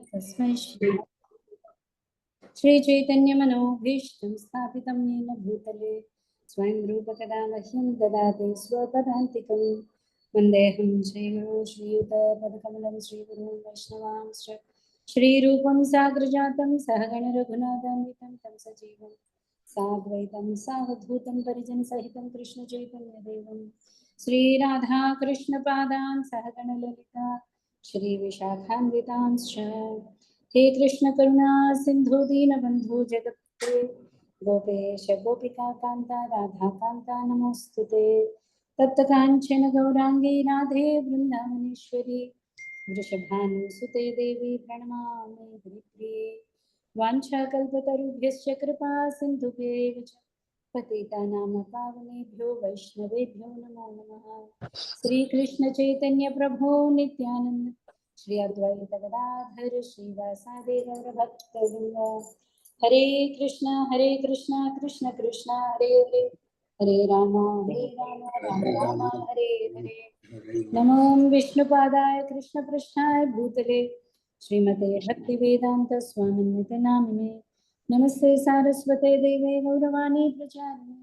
तस्मै श्री चैतन्यमनोभीष्टं स्थापितं येन भूतले स्वयं रूपकदा मह्यं ददाति स्वपदान्तिकं वन्देऽहं श्रीगुरुं श्रीयुतपदकमलं श्रीगुरुं वैष्णवांश्च श्रीरूपं साग्रजातं सहगणरघुनाथान्वितं तं सजीवं साद्वैतं सावधूतं परिजनसहितं कृष्णचैतन्यदेवं श्रीराधाकृष्णपादान् सहगणललिता श्रीविशाखान्वितांश्च हे कृष्ण करुणा सिंधु दीनबंधु जगत्पते गोपेश गोपिका कांता राधा कांता नमोस्तुते तप्त कांचन गौरांगी राधे वृंदावनेश्वरी वृषभानुसुते देवी प्रणमामि हरिप्रिये वाञ्छाकल्पतरुभ्यश्च कृपा सिन्धुभ्येव च पतितानां पावनेभ्यो वैष्णवेभ्यो नमो नमः श्रीकृष्ण चैतन्य प्रभो नित्यानंद श्री अद्वैत गदाधर श्रीवासादि गौरभक्तवृंद हरे कृष्णा कृष्ण कृष्ण हरे हरे हरे राम राम राम हरे हरे नमो विष्णुपादाय कृष्ण पृष्ठाय भूतले श्रीमते भक्तिवेदांत स्वामिन्वित नामिने नमस्ते सारस्वते देवे गौरवाणी प्रचारिणे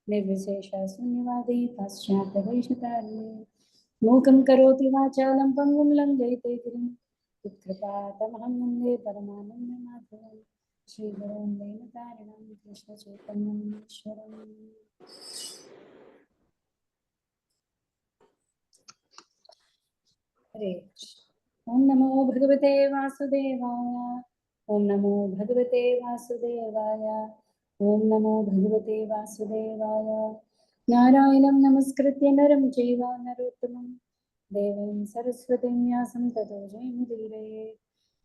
निर्विशेष शून्यवादी पाश्चात्यदेशतारिणे मूकं करोति वाचालं पङ्गुं लङ्घयते गिरिं यत्कृपातमहं वन्दे परमानन्दमाधवं श्रीगुरुं दैवतारिणं कृष्णचैतन्यं ईश्वरम् हरे ओम नमो भगवते वासुदेवाय ओम नमो भगवते वासुदेवाय ओम नमो भगवते वासुदेवाय नारायणं नमस्कृत्य नरं चैव नरोत्तमं देवीं सरस्वतीं व्यासं ततो जयमुदीरये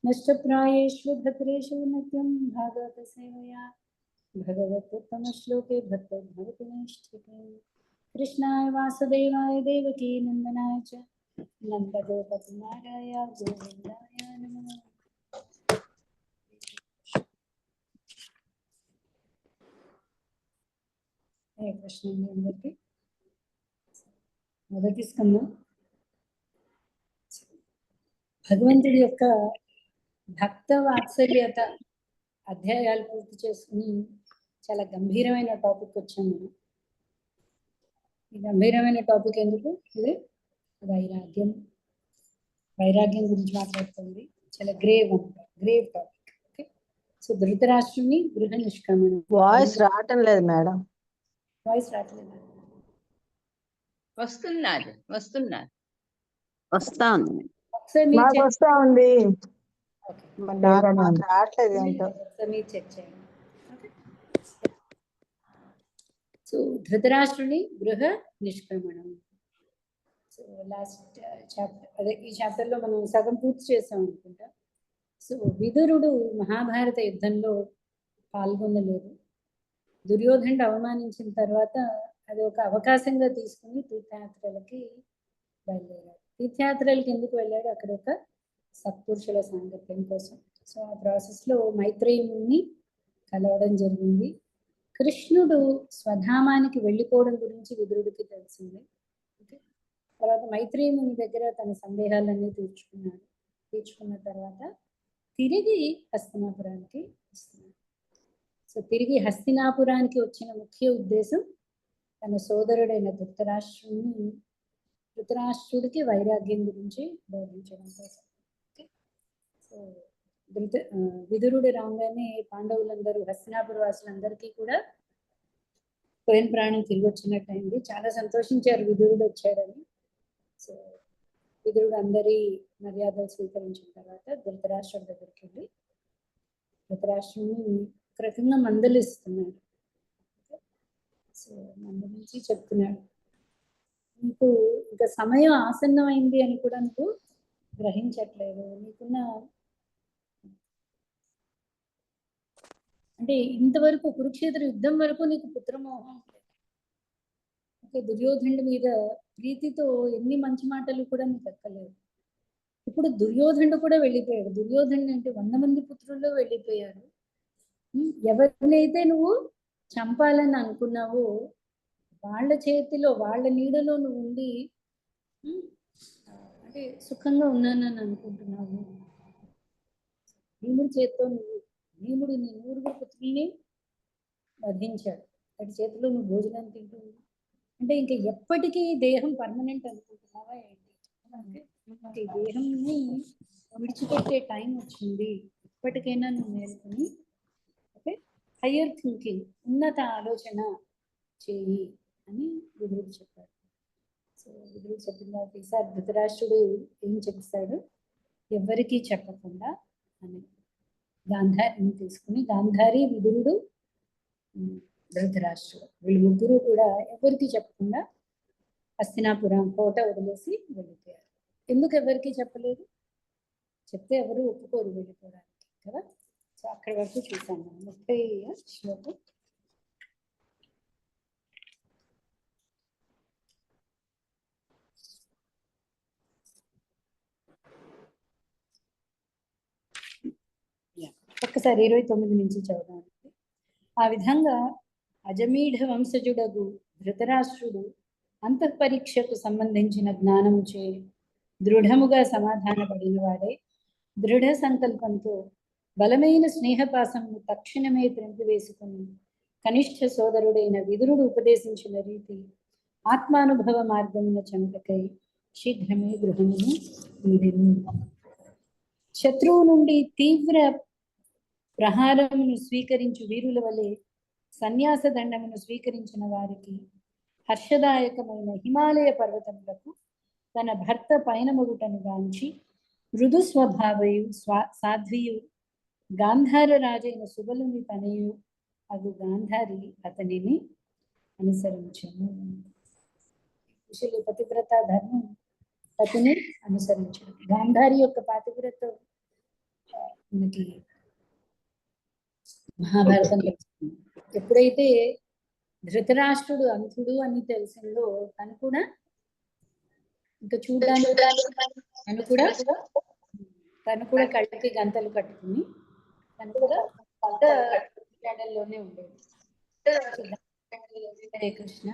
नष्टप्रायेषु भद्रेषु नित्यं भागवतसेवया भगवतोत्तमश्लोके भक्तिर्भवति नैष्ठिके कृष्णाय वासुदेवाय देवकी नन्दनाय च नन्दगोपकुमाराय गोविन्दाय नमः హరే కృష్ణ అందరికీ మొదటి స్కందం భగవంతుడి యొక్క భక్త వాత్సల్యత అధ్యాయాలు పూర్తి చేసుకుని చాలా గంభీరమైన టాపిక్ వచ్చాము మనం. ఈ గంభీరమైన టాపిక్ ఎందుకు ఇది వైరాగ్యం గురించి మాట్లాడుతుంది. చాలా గ్రేవ్ టాపిక్. ఓకే, సో ధృతరాష్ట్రుని గృహ నిష్క్రమణ. వాయిస్ రావటం లేదు మేడం. వాయిస్ రావట్లేదు. వస్తున్నారు వస్తా ఉంది. ఒకసారి మీరు మాకు చెక్ వస్తా ఉంది. ఓకే, నాకు రావట్లేదు ఏంటో. ఒకసారి మీరు చెక్ చేయండి. ఓకే, సో ధృతరాష్ట్రుని గృహ నిష్క్రమణం. సో లాస్ట్ చాప్టర్, అదే ఈ చాప్టర్లో మనం సగం పూర్తి చేసాం అనుకుంటా. సో విదురుడు మహాభారత యుద్ధంలో పాల్గొనలేదు. దుర్యోధనుడు అవమానించిన తర్వాత అది ఒక అవకాశంగా తీసుకుని తీర్థయాత్రలకి బయలుదేరాడు. తీర్థయాత్రలకి ఎందుకు వెళ్ళాడు? అక్కడ ఒక సత్పురుషుల సాంగత్యం కోసం. సో ఆ ప్రాసెస్లో మైత్రేయి ముని కలవడం జరిగింది. కృష్ణుడు స్వధామానికి వెళ్ళిపోవడం గురించి విదురుడికి తెలిసింది. ఓకే, తర్వాత మైత్రేయి ముని దగ్గర తన సందేహాలన్నీ తీర్చుకున్న తర్వాత తిరిగి హస్తినాపురానికి వస్తున్నాడు. సో తిరిగి హస్తినాపురానికి వచ్చిన ముఖ్య ఉద్దేశం తన సోదరుడైన ధృతరాష్ట్రుడికి వైరాగ్యం గురించి బోధించడం కోసం. ఓకే, సో విదురుడు రాగానే పాండవులందరూ, హస్తినాపుర వాసులందరికీ కూడా పోయిన ప్రాణం తిరిగి వచ్చినట్టు అయింది. చాలా సంతోషించారు విదురుడు వచ్చాడని. సో విదురుడు అందరి మర్యాదలు స్వీకరించిన తర్వాత ధృతరాష్ట్రుడి దగ్గరికి వెళ్ళి ధృతరాష్ట్రుని ఒక రకంగా మందలిస్తున్నాడు. సో మందలించి చెప్తున్నాడు, నీకు ఇంకా సమయం ఆసన్నమైంది అని కూడా నువ్వు గ్రహించట్లేదు. నీకున్న అంటే ఇంతవరకు కురుక్షేత్ర యుద్ధం వరకు నీకు పుత్రమోహం లేదు. ఓకే, దుర్యోధనుడి మీద ప్రీతితో ఎన్ని మంచి మాటలు కూడా నీకు ఎక్కలేదు. ఇప్పుడు దుర్యోధనుడు కూడా వెళ్ళిపోయాడు. దుర్యోధనుడు అంటే 100 మంది పుత్రుల్లో వెళ్ళిపోయారు. ఎవరినైతే నువ్వు చంపాలని అనుకున్నావో వాళ్ళ చేతిలో, వాళ్ళ నీడలో నువ్వు ఉండి అంటే సుఖంగా ఉన్నానని అనుకుంటున్నావు. భీముడి చేతితో భీముడు నీ 9 పుత్రుల్ని వధించాడు, వాటి చేతిలో నువ్వు భోజనం తింటుంది అంటే ఇంకా ఎప్పటికీ దేహం పర్మనెంట్ అనుకుంటున్నావా ఏంటి? ఈ దేహంని విడిచిపెట్టే టైం వచ్చింది, ఇప్పటికైనా నువ్వు నేర్చుకుని ఓకే హయ్యర్ థింకింగ్, ఉన్నత ఆలోచన చేయి అని విదురుడు చెప్పాడు. సో విదురుడు చెప్పిన తర్వాత ఈసారి ధృతరాష్ట్రుడు ఏం చెప్తాడు, ఎవరికీ చెప్పకుండా అని గాంధారిని తీసుకుని, గాంధారి, విదురుడు, ధృతరాష్ట్రుడు వీళ్ళు ముగ్గురు కూడా ఎవరికి చెప్పకుండా హస్తినాపురం కోట వదిలేసి వెళ్ళిపోయారు. ఎందుకు ఎవరికి చెప్పలేదు? చెప్తే ఎవరు ఒప్పుకోరు వెళ్ళిపోవడానికి కదా. సో అక్కడి వరకు చూసాము. 30వ శ్లోకం. ఒక్కసారి 29 నుంచి చదువుదాం. ఆ విధంగా అజమీఢ వంశజుడగు ధృతరాష్ట్రుడు అంతఃపరీక్షకు సంబంధించిన జ్ఞానముచే దృఢముగా సమాధానపడిన వాడే దృఢ సంకల్పంతో బలమైన స్నేహపాసము తక్షణమే త్రెంపివేసుకుని కనిష్ఠ సోదరుడైన విదురుడు ఉపదేశించిన రీతి ఆత్మానుభవ మార్గమున చెంతకై శీఘ్రమే గృహమును వీడెను. శత్రువు నుండి తీవ్ర ప్రహారమును స్వీకరించు వీరుల వలె సన్యాస దండమును స్వీకరించిన వారికి హర్షదాయకమైన హిమాలయ పర్వతములకు తన భర్త పయనమగుటను గాంచి మృదు స్వభావయు సాధ్వియు గాంధార రాజైన సుబలుని తనయు అగు గాంధారి అతనిని అనుసరించను. కుశలి పతివ్రత ధర్మం పతిని అనుసరించను. గాంధారి యొక్క పాతివ్రత మనకి మహాభారతం తెలుస్తుంది. ఎప్పుడైతే ధృతరాష్ట్రుడు అంధుడు అని తెలిసిందో తను కూడా ఇంకా చూడడానికి తను కూడా కళ్ళకి గంతలు కట్టుకుని తను కూడా ఉండేది. హరే కృష్ణ.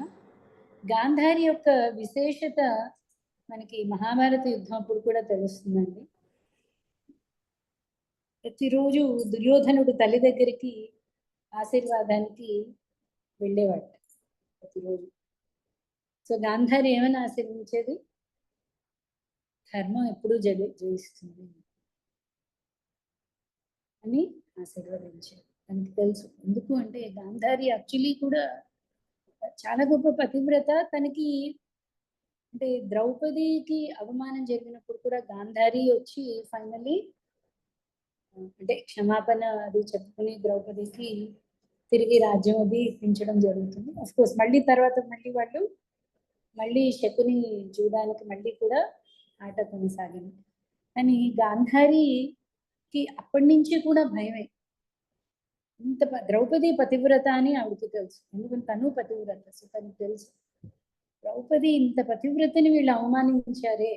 గాంధారి యొక్క విశేషత మనకి మహాభారత యుద్ధం అప్పుడు కూడా తెలుస్తుందండి. ప్రతిరోజు దుర్యోధనుడు తల్లి దగ్గరికి ఆశీర్వాదానికి వెళ్ళేవాడు ప్రతిరోజు. సో గాంధారి ఏమని ఆశీర్వించేది, ధర్మం ఎప్పుడూ జయిస్తుంది అని ఆశీర్వదించేది. తనకి తెలుసు. ఎందుకు అంటే గాంధారి యాక్చువల్లీ కూడా చాలా గొప్ప పతివ్రత. తనకి అంటే ద్రౌపదికి అవమానం జరిగినప్పుడు కూడా గాంధారి వచ్చి ఫైనల్లీ అంటే క్షమాపణ అది చెప్పుకుని ద్రౌపదికి తిరిగి రాజ్యం అది ఇప్పించడం జరుగుతుంది. అఫ్ కోర్స్ మళ్ళీ తర్వాత వాళ్ళు శకుని చూడడానికి మళ్ళీ కూడా ఆట కొనసాగింది. కానీ గాంధారికి అప్పటి నుంచి కూడా భయమే. ఇంత ద్రౌపది పతివ్రత అని ఆవిడకి తెలుసు, ఎందుకంటే తను పతివ్రత. సో తనకు తెలుసు ద్రౌపది ఇంత పతివ్రతని వీళ్ళు అవమానించారే,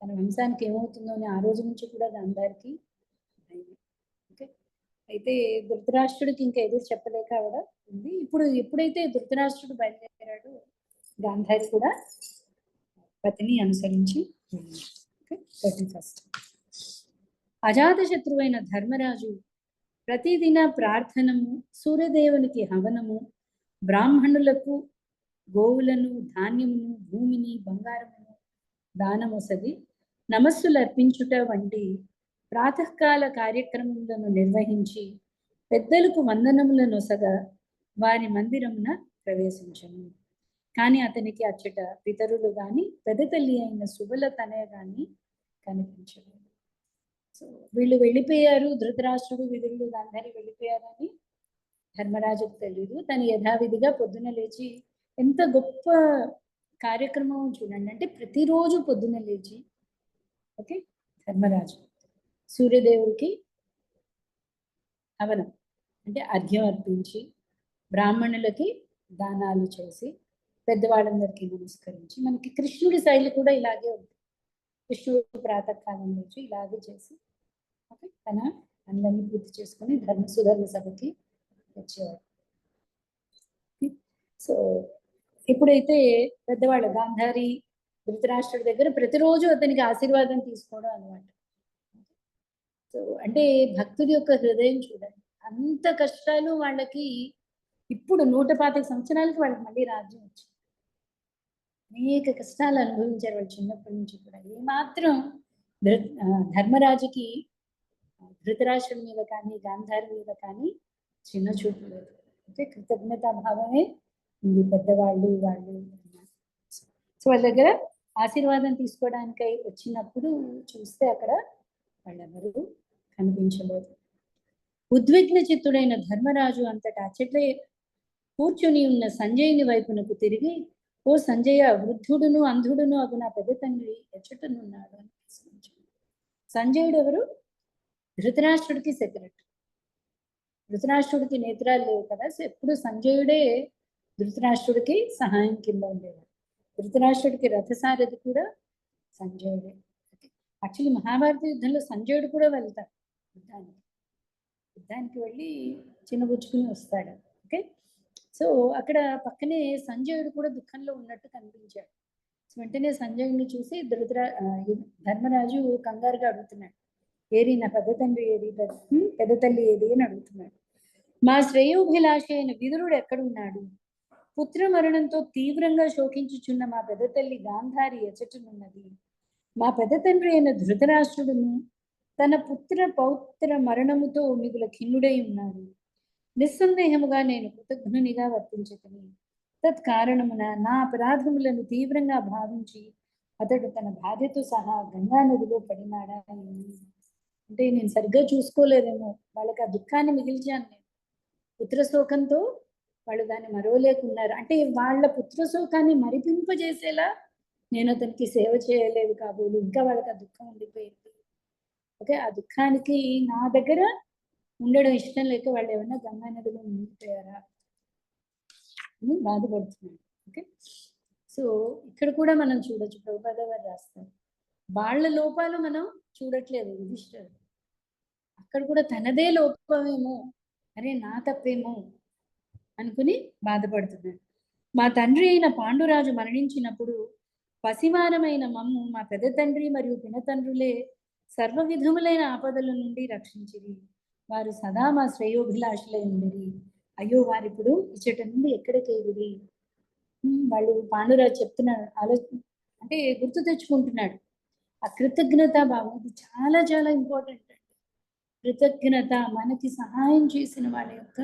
తన వంశానికి ఏమవుతుందో అని ఆ రోజు నుంచి కూడా గాంధారికి భయమే. ఓకే, అయితే ధృతరాష్ట్రుడికి ఇంకా ఎదురు చెప్పలేక ఆవిడ ఉంది. ఎప్పుడైతే ధృతరాష్ట్రుడు బయలుదేరాడు, గాంధారి కూడా పతిని అనుసరించి 31. అజాత శత్రువైన ధర్మరాజు ప్రతిదిన ప్రార్థనము, సూర్యదేవునికి హవనము, బ్రాహ్మణులకు గోవులను, ధాన్యమును, భూమిని, బంగారమును దానమొసగి నమస్సులు అర్పించుట వంటి ప్రాతకాల కార్యక్రమములను నిర్వహించి పెద్దలకు వందనములనొసగా వారి మందిరమున ప్రవేశించను. కానీ అతనికి అచ్చట పితరులు గాని పెద్ద తల్లి అయిన సుబల తనయ గాని కనిపించలేదు. సో వీళ్ళు వెళ్ళిపోయారు, ధృతరాష్ట్రుడు, విదురుడు, గాంధారి వెళ్ళిపోయారని ధర్మరాజుకు తెలియదు. తను యథావిధిగా పొద్దున లేచి, ఎంత గొప్ప కార్యక్రమం చూడండి. అంటే ప్రతిరోజు పొద్దున లేచి ఓకే ధర్మరాజు సూర్యదేవుడికి హవనం అంటే అర్ఘ్యం అర్పించి, బ్రాహ్మణులకి దానాలు చేసి, పెద్దవాళ్ళందరికీ నమస్కరించి, మనకి కృష్ణుడి శైలి కూడా ఇలాగే ఉంది. కృష్ణుడు ప్రాతకాలం నుంచి ఇలాగే చేసి ఓకే తన అందరినీ పూర్తి చేసుకుని సుధర్మ సభకి వచ్చేవాడు. సో ఎప్పుడైతే పెద్దవాళ్ళు గాంధారి ధృతరాష్ట్రుడి దగ్గర ప్రతిరోజు అతనికి ఆశీర్వాదం తీసుకోవడం అన్నమాట. సో అంటే భక్తుడి యొక్క హృదయం చూడండి, అంత కష్టాలు వాళ్ళకి ఇప్పుడు 125 సంవత్సరాలకి వాళ్ళకి మళ్ళీ రాజ్యం వచ్చింది. అనేక కష్టాలు అనుభవించారు వాళ్ళు చిన్నప్పటి నుంచి కూడా. ఏమాత్రం ధర్మరాజుకి ధృతరాష్ట్రుడి మీద కానీ గాంధారి మీద కానీ చిన్న చూపు లేదు. అంటే కృతజ్ఞతా భావమే ఉంది పెద్దవాళ్ళు వాళ్ళు. సో వాళ్ళ దగ్గర ఆశీర్వాదం తీసుకోవడానికై వచ్చినప్పుడు చూస్తే అక్కడ వాళ్ళెవరూ కనిపించలేదు. ఉద్విగ్న చిత్తుడైన ధర్మరాజు అంతటా అచ్చట్లే కూర్చుని ఉన్న సంజయుని వైపునకు తిరిగి, ఓ సంజయ, వృద్ధుడును అంధుడును అగు నా పెద్ద తండ్రి ఎచ్చటనున్నాడు అని ప్రశ్నించాడు. సంజయుడు ఎవరు? ధృతరాష్ట్రుడికి సెక్రటరీ. ధృతరాష్ట్రుడికి నేత్రాలు లేవు కదా, సో ఎప్పుడు సంజయుడే ధృతరాష్ట్రుడికి సహాయం కింద ఉండేవాడు. ధృతరాష్ట్రుడికి రథసారథి కూడా సంజయుడే. యాక్చువల్లీ మహాభారత యుద్ధంలో సంజయుడు కూడా వెళ్తాడు యుద్ధానికి వెళ్ళి చిన్నబుచ్చుకుని వస్తాడు. ఓకే, సో అక్కడ పక్కనే సంజయుడు కూడా దుఃఖంలో ఉన్నట్టు కనిపించాడు. సో వెంటనే సంజయుడిని చూసి ధర్మరాజు కంగారుగా అడుగుతున్నాడు, ఏరి నా పెద్ద తండ్రి ఏది, పెద్ద తల్లి ఏది అని అడుగుతున్నాడు. మా శ్రేయోభిలాషి అయిన విదురుడు ఎక్కడున్నాడు? పుత్ర మరణంతో తీవ్రంగా శోకించుచున్న మా పెద్ద తల్లి గాంధారి ఎచ్చటనున్నది. మా పెద్ద తండ్రి అయిన ధృతరాష్ట్రుడును తన పుత్ర పౌత్ర మరణముతో మిగుల ఖిన్నుడై ఉన్నాడు. నిస్సందేహముగా నేను కృతజ్ఞునిగా వర్తించుకుని తత్కారణమున నా అపరాధములను తీవ్రంగా భావించి అతడు తన భార్యతో సహా గంగా నదిలో పడినాడా. అంటే నేను సరిగ్గా చూసుకోలేదేమో, వాళ్ళకి ఆ దుఃఖాన్ని మిగిల్చాను నేను. పుత్రశోకంతో వాళ్ళు దాన్ని మరవలేకున్నారు. అంటే వాళ్ళ పుత్రశోకాన్ని మరిపింపజేసేలా నేను అతనికి సేవ చేయలేదు కాబోలు, ఇంకా వాళ్ళకి ఆ దుఃఖం ఉండిపోయింది. ఓకే, ఆ దుఃఖానికి నా దగ్గర ఉండడం ఇష్టం లేక వాళ్ళు ఏమైనా గంగా నదిలో మునిగిపోయారా అని బాధపడుతున్నాడు. ఓకే, సో ఇక్కడ కూడా మనం చూడొచ్చు, ప్రభుపాద గారు రాస్తారు, వాళ్ళ లోపాలు మనం చూడట్లేదు. యుధిష్ఠిరుడు అక్కడ కూడా తనదే లోపమేమో, అరే నా తప్పేమో అనుకుని బాధపడుతున్నాడు. మా తండ్రి అయిన పాండురాజు మరణించినప్పుడు పసివారమైన మమ్ము మా పెద్ద తండ్రి మరియు పినతండ్రులే సర్వ విధములైన ఆపదల నుండి రక్షించిరి. వారు సదా మా శ్రేయోభిలాషులై ఉండిరి. అయ్యో వారిప్పుడు ఇచ్చట నుండి ఎక్కడికేగుడి. వాళ్ళు పాండురాజు చెప్తున్నాడు, అంటే గుర్తు తెచ్చుకుంటున్నాడు ఆ కృతజ్ఞత భావం. ఇది చాలా చాలా ఇంపార్టెంట్ అండి. కృతజ్ఞత, మనకి సహాయం చేసిన వాళ్ళ యొక్క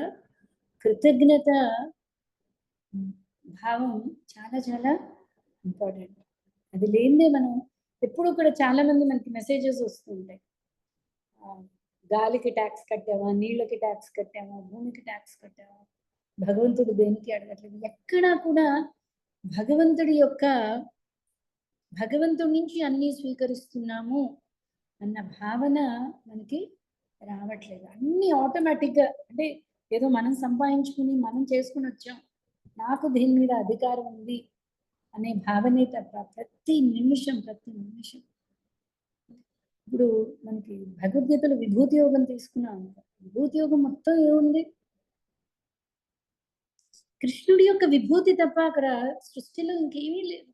కృతజ్ఞత భావం చాలా చాలా ఇంపార్టెంట్. అది లేనిదే మనం ఎప్పుడు కూడా చాలా మంది మనకి మెసేజెస్ వస్తుంటాయి, గాలికి ట్యాక్స్ కట్టావా, నీళ్ళకి ట్యాక్స్ కట్టావా, భూమికి ట్యాక్స్ కట్టావా, భగవంతుడు దేనికి అడగట్లేదు. ఎక్కడా కూడా భగవంతుడి నుంచి అన్నీ స్వీకరిస్తున్నాము అన్న భావన మనకి రావట్లేదు. అన్నీ ఆటోమేటిక్గా, అంటే ఏదో మనం సంపాదించుకుని మనం చేసుకుని వచ్చాం, నాకు దీని మీద అధికారం ఉంది అనే భావనే తప్ప ప్రతి నిమిషం ఇప్పుడు మనకి భగవద్గీతలో విభూతి యోగం తీసుకున్నాం. విభూతి యోగం మొత్తం ఏముంది? కృష్ణుడి యొక్క విభూతి తప్ప అక్కడ సృష్టిలో ఇంకేమీ లేదు.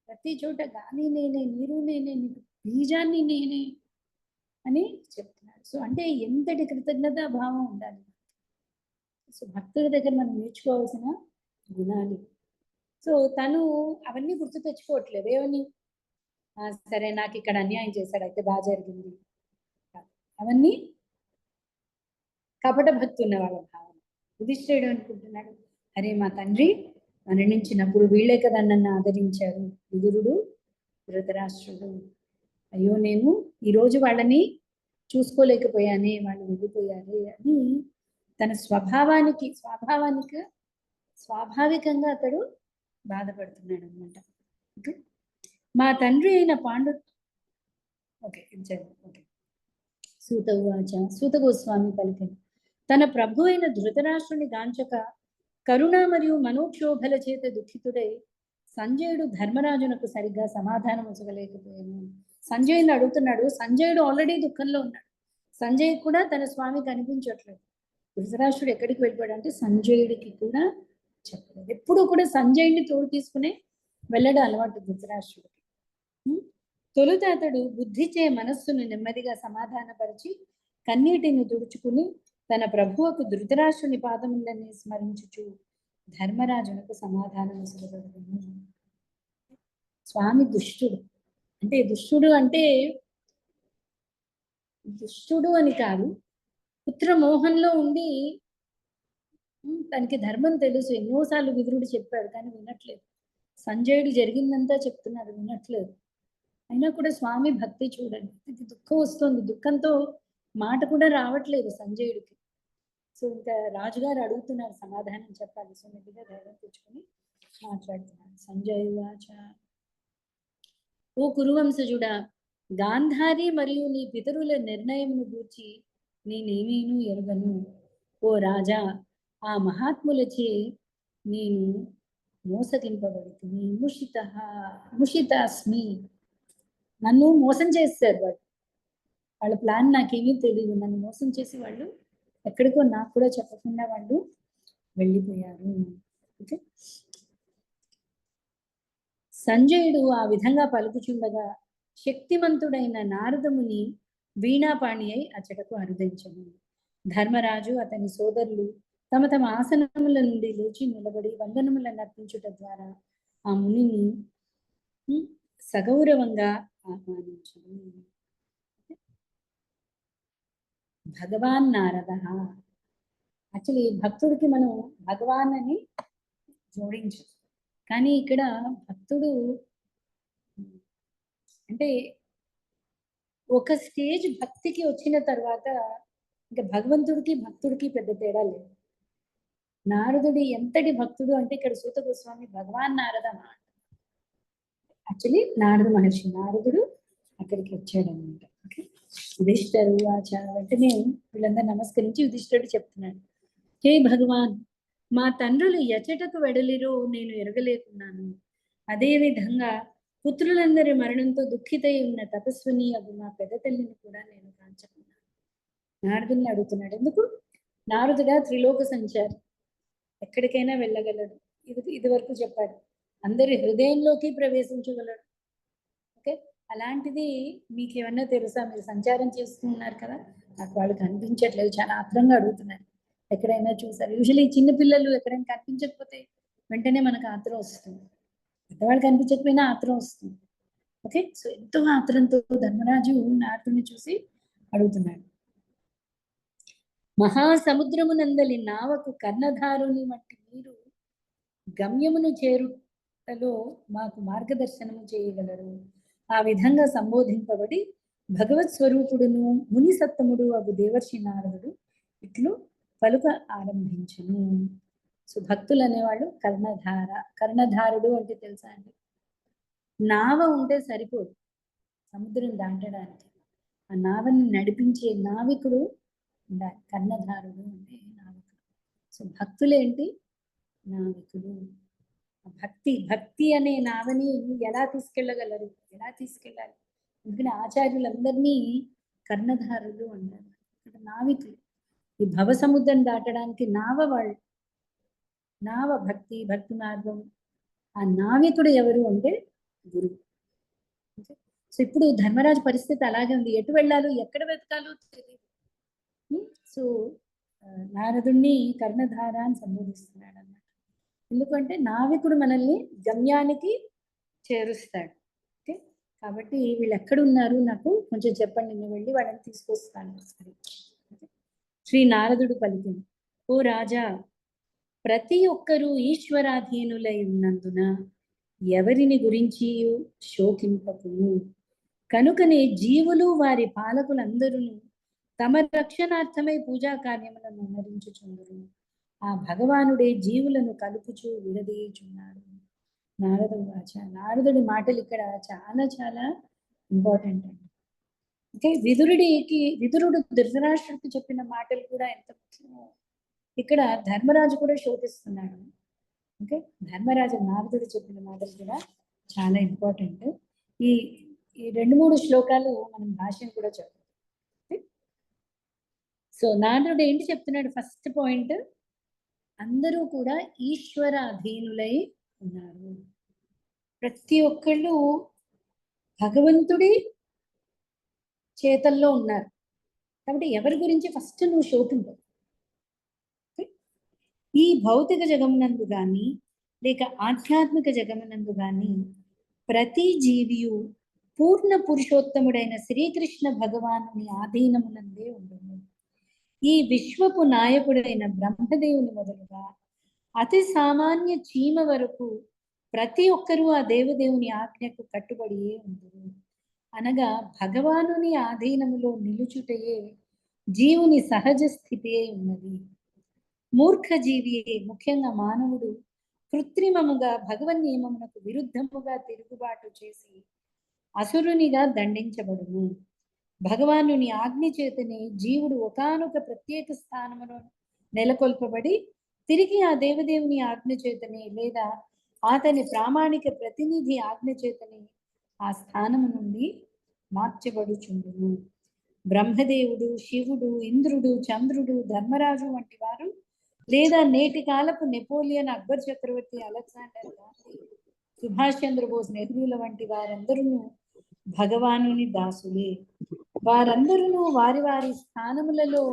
ప్రతి చోట గాలి నేనే, నీరు నేనే, బీజాన్ని నేనే అని చెప్తున్నాడు. సో అంటే ఎంతటి కృతజ్ఞతా భావం ఉండాలి. సో భక్తుడి దగ్గర మనం నేర్చుకోవాల్సిన గుణాలు. సో తను అవన్నీ గుర్తు తెచ్చుకోవట్లేదు. ఏమని, సరే నాకు ఇక్కడ అన్యాయం చేశాడు అయితే బాగా జరిగింది, అవన్నీ కపట భక్తి ఉన్న వాళ్ళ భావన. యుధిష్ఠిరుడు అనుకుంటున్నాడు, అరే మా తండ్రి మరణించినప్పుడు వీళ్ళే కదా నన్ను ఆదరించారు, విదురుడు ధృతరాష్ట్రుడు, అయ్యో నేను ఈరోజు వాళ్ళని చూసుకోలేకపోయానే, వాళ్ళు వెళ్ళిపోయారే అని తన స్వాభావికంగా అతడు బాధపడుతున్నాడు అనమాట. ఓకే, మా తండ్రి అయిన సూత గోస్వామి పలికిన తన ప్రభు అయిన ధృతరాష్ట్రుని గాంచక కరుణ మరియు మనోక్షోభల చేత దుఃఖితుడై సంజయుడు ధర్మరాజునకు సరిగ్గా సమాధానం ఉంచగలేకపోయాను. సంజయుని అడుగుతున్నాడు. సంజయుడు ఆల్రెడీ దుఃఖంలో ఉన్నాడు. సంజయ్ కూడా తన స్వామి కనిపించట్లేదు. ధృతరాష్ట్రుడు ఎక్కడికి వెళ్ళిపోయాడు అంటే సంజయుడికి కూడా చెప్పలేదు. ఎప్పుడు కూడా సంజయుడిని తోడు తీసుకునే వెళ్ళడం అలవాటు ధృతరాష్ట్రుడికి. తొలుత అతడు బుద్ధిచే మనస్సును నెమ్మదిగా సమాధానపరిచి కన్నీటిని తుడుచుకుని తన ప్రభువుకు ధృతరాష్ట్రుని పాదములని స్మరించుచు ధర్మరాజునకు సమాధానం సులభడును. స్వామి దుష్టుడు దుష్టుడు అని కాదు, పుత్రమోహంలో ఉండి తనకి ధర్మం తెలుసు, ఎన్నోసార్లు విదురుడు చెప్పాడు కానీ వినట్లేదు. సంజయుడు జరిగిందంతా చెప్తున్నాడు, వినట్లేదు. అయినా కూడా స్వామి భక్తి చూడండి, ఇది దుఃఖం వస్తుంది, దుఃఖంతో మాట కూడా రావట్లేదు సంజయుడికి. సో ఇంకా రాజుగారు అడుగుతున్నారు, సమాధానం చెప్పాలి. సో మెల్లిగా ధైర్యం తెచ్చుకొని మాట్లాడుతున్నారు. సంజయ్ వాచ, ఓ కురువంశజుడా, గాంధారి మరియు నీ పితరుల నిర్ణయమును గూర్చి నేనేమీను ఎరుగను. ఓ రాజా, ఆ మహాత్ములచే నేను మోసగింపబడుతుంది. ముషితాస్మి, నన్ను మోసం చేస్తారు వాళ్ళు. వాళ్ళ ప్లాన్ నాకేమీ తెలియదు, నన్ను మోసం చేసి వాళ్ళు ఎక్కడికో నాకు కూడా చెప్పకుండా వాళ్ళు వెళ్ళిపోయారు. ఓకే, సంజయుడు ఆ విధంగా పలుకుచుండగా శక్తిమంతుడైన నారదముని వీణాపాణి అయి అచ్చటకు అరుదించను. ధర్మరాజు అతని సోదరులు తమ తమ ఆసనముల నుండి లేచి నిలబడి వందనములను అర్పించుట ద్వారా ఆ మునిని సగౌరవంగా ఆహ్వానించను. భగవాన్ నారద, యాక్చువల్లీ భక్తుడికి మనం భగవాన్ అని జోడించు, కానీ ఇక్కడ భక్తుడు అంటే ఒక స్టేజ్ భక్తికి వచ్చిన తర్వాత ఇంకా భగవంతుడికి భక్తుడికి పెద్ద తేడా లేదు. నారదుడి ఎంతటి భక్తుడు అంటే ఇక్కడ సూత గోస్వామి భగవాన్ నారద మాట, యాక్చువల్లీ నారద మహర్షి, నారదుడు అక్కడికి వచ్చాడు అనమాట. ఓకే, యుధిష్ఠరు వెంటనే వీళ్ళందరూ నమస్కరించి యుధిష్ఠుడు చెప్తున్నాడు, హే భగవాన్, మా తండ్రులు ఎచటకు వెడలిరో నేను ఎరగలేకున్నాను. అదే విధంగా పుత్రులందరి మరణంతో దుఃఖితై ఉన్న తపస్విని అగు మా పెద్ద తల్లిని కూడా నేను కాంచకున్నాను. నారదుని అడుగుతున్నాడు. ఎందుకు? నారదుడా త్రిలోక సంచారి, ఎక్కడికైనా వెళ్ళగలడు. ఇది వరకు చెప్పాడు, అందరి హృదయంలోకి ప్రవేశించగలడు. ఓకే, అలాంటిది మీకేమన్నా తెలుసా? మీరు సంచారం చేస్తున్నారు కదా, నాకు వాళ్ళు కనిపించట్లేదు, చాలా ఆత్రంగా అడుగుతున్నారు. ఎక్కడైనా చూసారు? యూజువల్లీ చిన్న పిల్లలు ఎక్కడైనా కనిపించకపోతే వెంటనే మనకు ఆత్రం వస్తుంది, పెద్దవాళ్ళు కనిపించకపోయినా ఆత్రం వస్తుంది. ఓకే, సో ఎంతో ఆత్రంతో ధర్మరాజు నారదుని చూసి అడుగుతున్నాడు. మహాసముద్రమునందలి నావకు కర్ణధారుని వంటి మీరు గమ్యమును చేరుటలో మాకు మార్గదర్శనము చేయగలరు. ఆ విధంగా సంబోధింపబడి భగవత్ స్వరూపుడును ముని సత్తముడు అగు దేవర్షి నారదుడు ఇట్లు పలుక ఆరంభించును. సో భక్తులు అనేవాళ్ళు కర్ణధారుడు అంటే తెలుసా అండి? నావ ఉంటే సరిపోదు సముద్రం దాటడానికి, ఆ నావని నడిపించే నావికుడు ఉండాలి. కర్ణధారుడు అంటే నావికుడు. సో భక్తులేంటి? నావికులు. భక్తి అనే నావని ఎలా తీసుకెళ్ళగలరు, ఎలా తీసుకెళ్ళాలి? ఎందుకంటే ఆచార్యులందరినీ కర్ణధారులు అంటారు. ఇక్కడ నావికులు, ఈ భవ సముద్రం దాటడానికి నావ వాళ్ళు. నావ భక్తి మార్గం. ఆ నావికుడు ఎవరు అంటే గురువు. సో ఇప్పుడు ధర్మరాజు పరిస్థితి అలాగే ఉంది, ఎటు వెళ్ళాలో ఎక్కడ వెతకాలో తెలియదు. సో నారదుణ్ణి కర్ణధార అని సంబోధిస్తున్నాడు అన్నమాట. ఎందుకంటే నావికుడు మనల్ని గమ్యానికి చేరుస్తాడు. ఓకే, కాబట్టి వీళ్ళు ఎక్కడున్నారు నాకు కొంచెం చెప్పండి, నేను వెళ్ళి వాళ్ళని తీసుకొస్తాను. శ్రీ నారదుడు పలికింది, ఓ రాజా, ప్రతి ఒక్కరూ ఈశ్వరాధీనులై ఉన్నందున ఎవరిని గురించి శోకింపకుము. కనుకనే జీవులు వారి పాలకులందరూ తమ రక్షణార్థమై పూజా కార్యములను నరించుచుందురు. ఆ భగవానుడే జీవులను కలుపుచూ విడదీయుచున్నాడు. నారదుడు వాచ. నారదుడి మాటలు ఇక్కడ చాలా చాలా ఇంపార్టెంట్ అండి. ఓకే, విదురుడు ధృతరాష్ట్రుడికి చెప్పిన మాటలు కూడా ఎంత ముఖ్యమో ఇక్కడ ధర్మరాజు కూడా శోధిస్తున్నాడు. ఓకే, ధర్మరాజు నారదుడు చెప్పిన మాటలు కూడా చాలా ఇంపార్టెంట్. ఈ 2-3 శ్లోకాలు మనం భాష్యం కూడా చెప్తాం. సో నారదుడు ఏంటి చెప్తున్నాడు? ఫస్ట్ పాయింట్, అందరూ కూడా ఈశ్వర అధీనులై ఉన్నారు. ప్రతి ఒక్కళ్ళు భగవంతుడి చేతల్లో ఉన్నారు. కాబట్టి ఎవరి గురించి ఫస్ట్ నువ్వు శోకించవు. ఈ భౌతిక జగమునందు కానీ లేక ఆధ్యాత్మిక జగమునందు కానీ ప్రతి జీవియు పూర్ణ పురుషోత్తముడైన శ్రీకృష్ణ భగవానుని ఆధీనమునందే ఉండను. ఈ విశ్వపు నాయకుడైన బ్రహ్మదేవుని మొదలుగా అతి సామాన్య చీమ వరకు ప్రతి ఒక్కరూ ఆ దేవదేవుని ఆజ్ఞకు కట్టుబడియే ఉందరు. అనగా భగవానుని ఆధీనములో నిలుచుటయే జీవుని సహజ స్థితి ఉన్నది. మూర్ఖ జీవియే, ముఖ్యంగా మానవుడు కృత్రిమముగా భగవన్ నియమమునకు విరుద్ధముగా తిరుగుబాటు చేసి అసురునిగా దండించబడును. భగవానుని ఆజ్ఞ చేతనే జీవుడు ఒకానొక ప్రత్యేక స్థానమును నెలకొల్పబడి తిరిగి ఆ దేవదేవుని ఆజ్ఞ చేతనే లేదా అతని ప్రామాణిక ప్రతినిధి ఆజ్ఞ చేతనే ఆ స్థానము నుండి మార్చబడుచుండును. బ్రహ్మదేవుడు, శివుడు, ఇంద్రుడు, చంద్రుడు, ధర్మరాజు వంటి వారు లేదా నేటి కాలపు నెపోలియన్, అక్బర్ చక్రవర్తి, అలెగ్జాండర్ గాంధీ, సుభాష్ చంద్రబోస్, నెహ్రూల వంటి వారందరూ భగవానుని దాసులే. వారందరూ వారి వారి స్థానములలో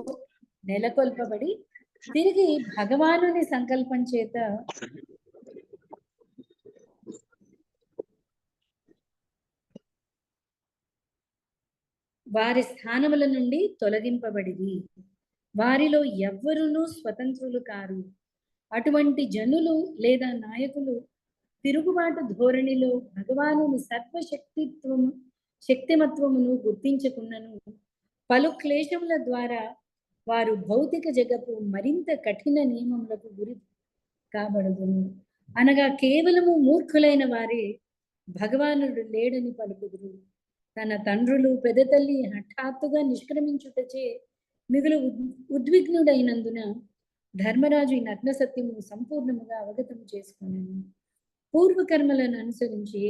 నెలకొల్పబడి తిరిగి భగవానుని సంకల్పం చేత వారి స్థానముల నుండి తొలగింపబడిది. వారిలో ఎవ్వరునూ స్వతంత్రులు కారు. అటువంటి జనులు లేదా నాయకులు తిరుగుబాటు ధోరణిలో భగవానుని శక్తిమత్వమును గుర్తించకున్నను పలు క్లేశముల ద్వారా వారు భౌతిక జగత్తు మరింత కఠిన నియమములకు గురి కాబడుదును. అనగా కేవలము మూర్ఖులైన వారే భగవానుడు లేడని పలుకుదురు. తన తండ్రులు పెదతల్లి హఠాత్తుగా నిష్క్రమించుటచే మిగులు ఉద్విగ్నుడైనందున ధర్మరాజు ఈ నగ్న సత్యమును సంపూర్ణముగా అవగతం చేసుకున్నాను. పూర్వకర్మలను అనుసరించి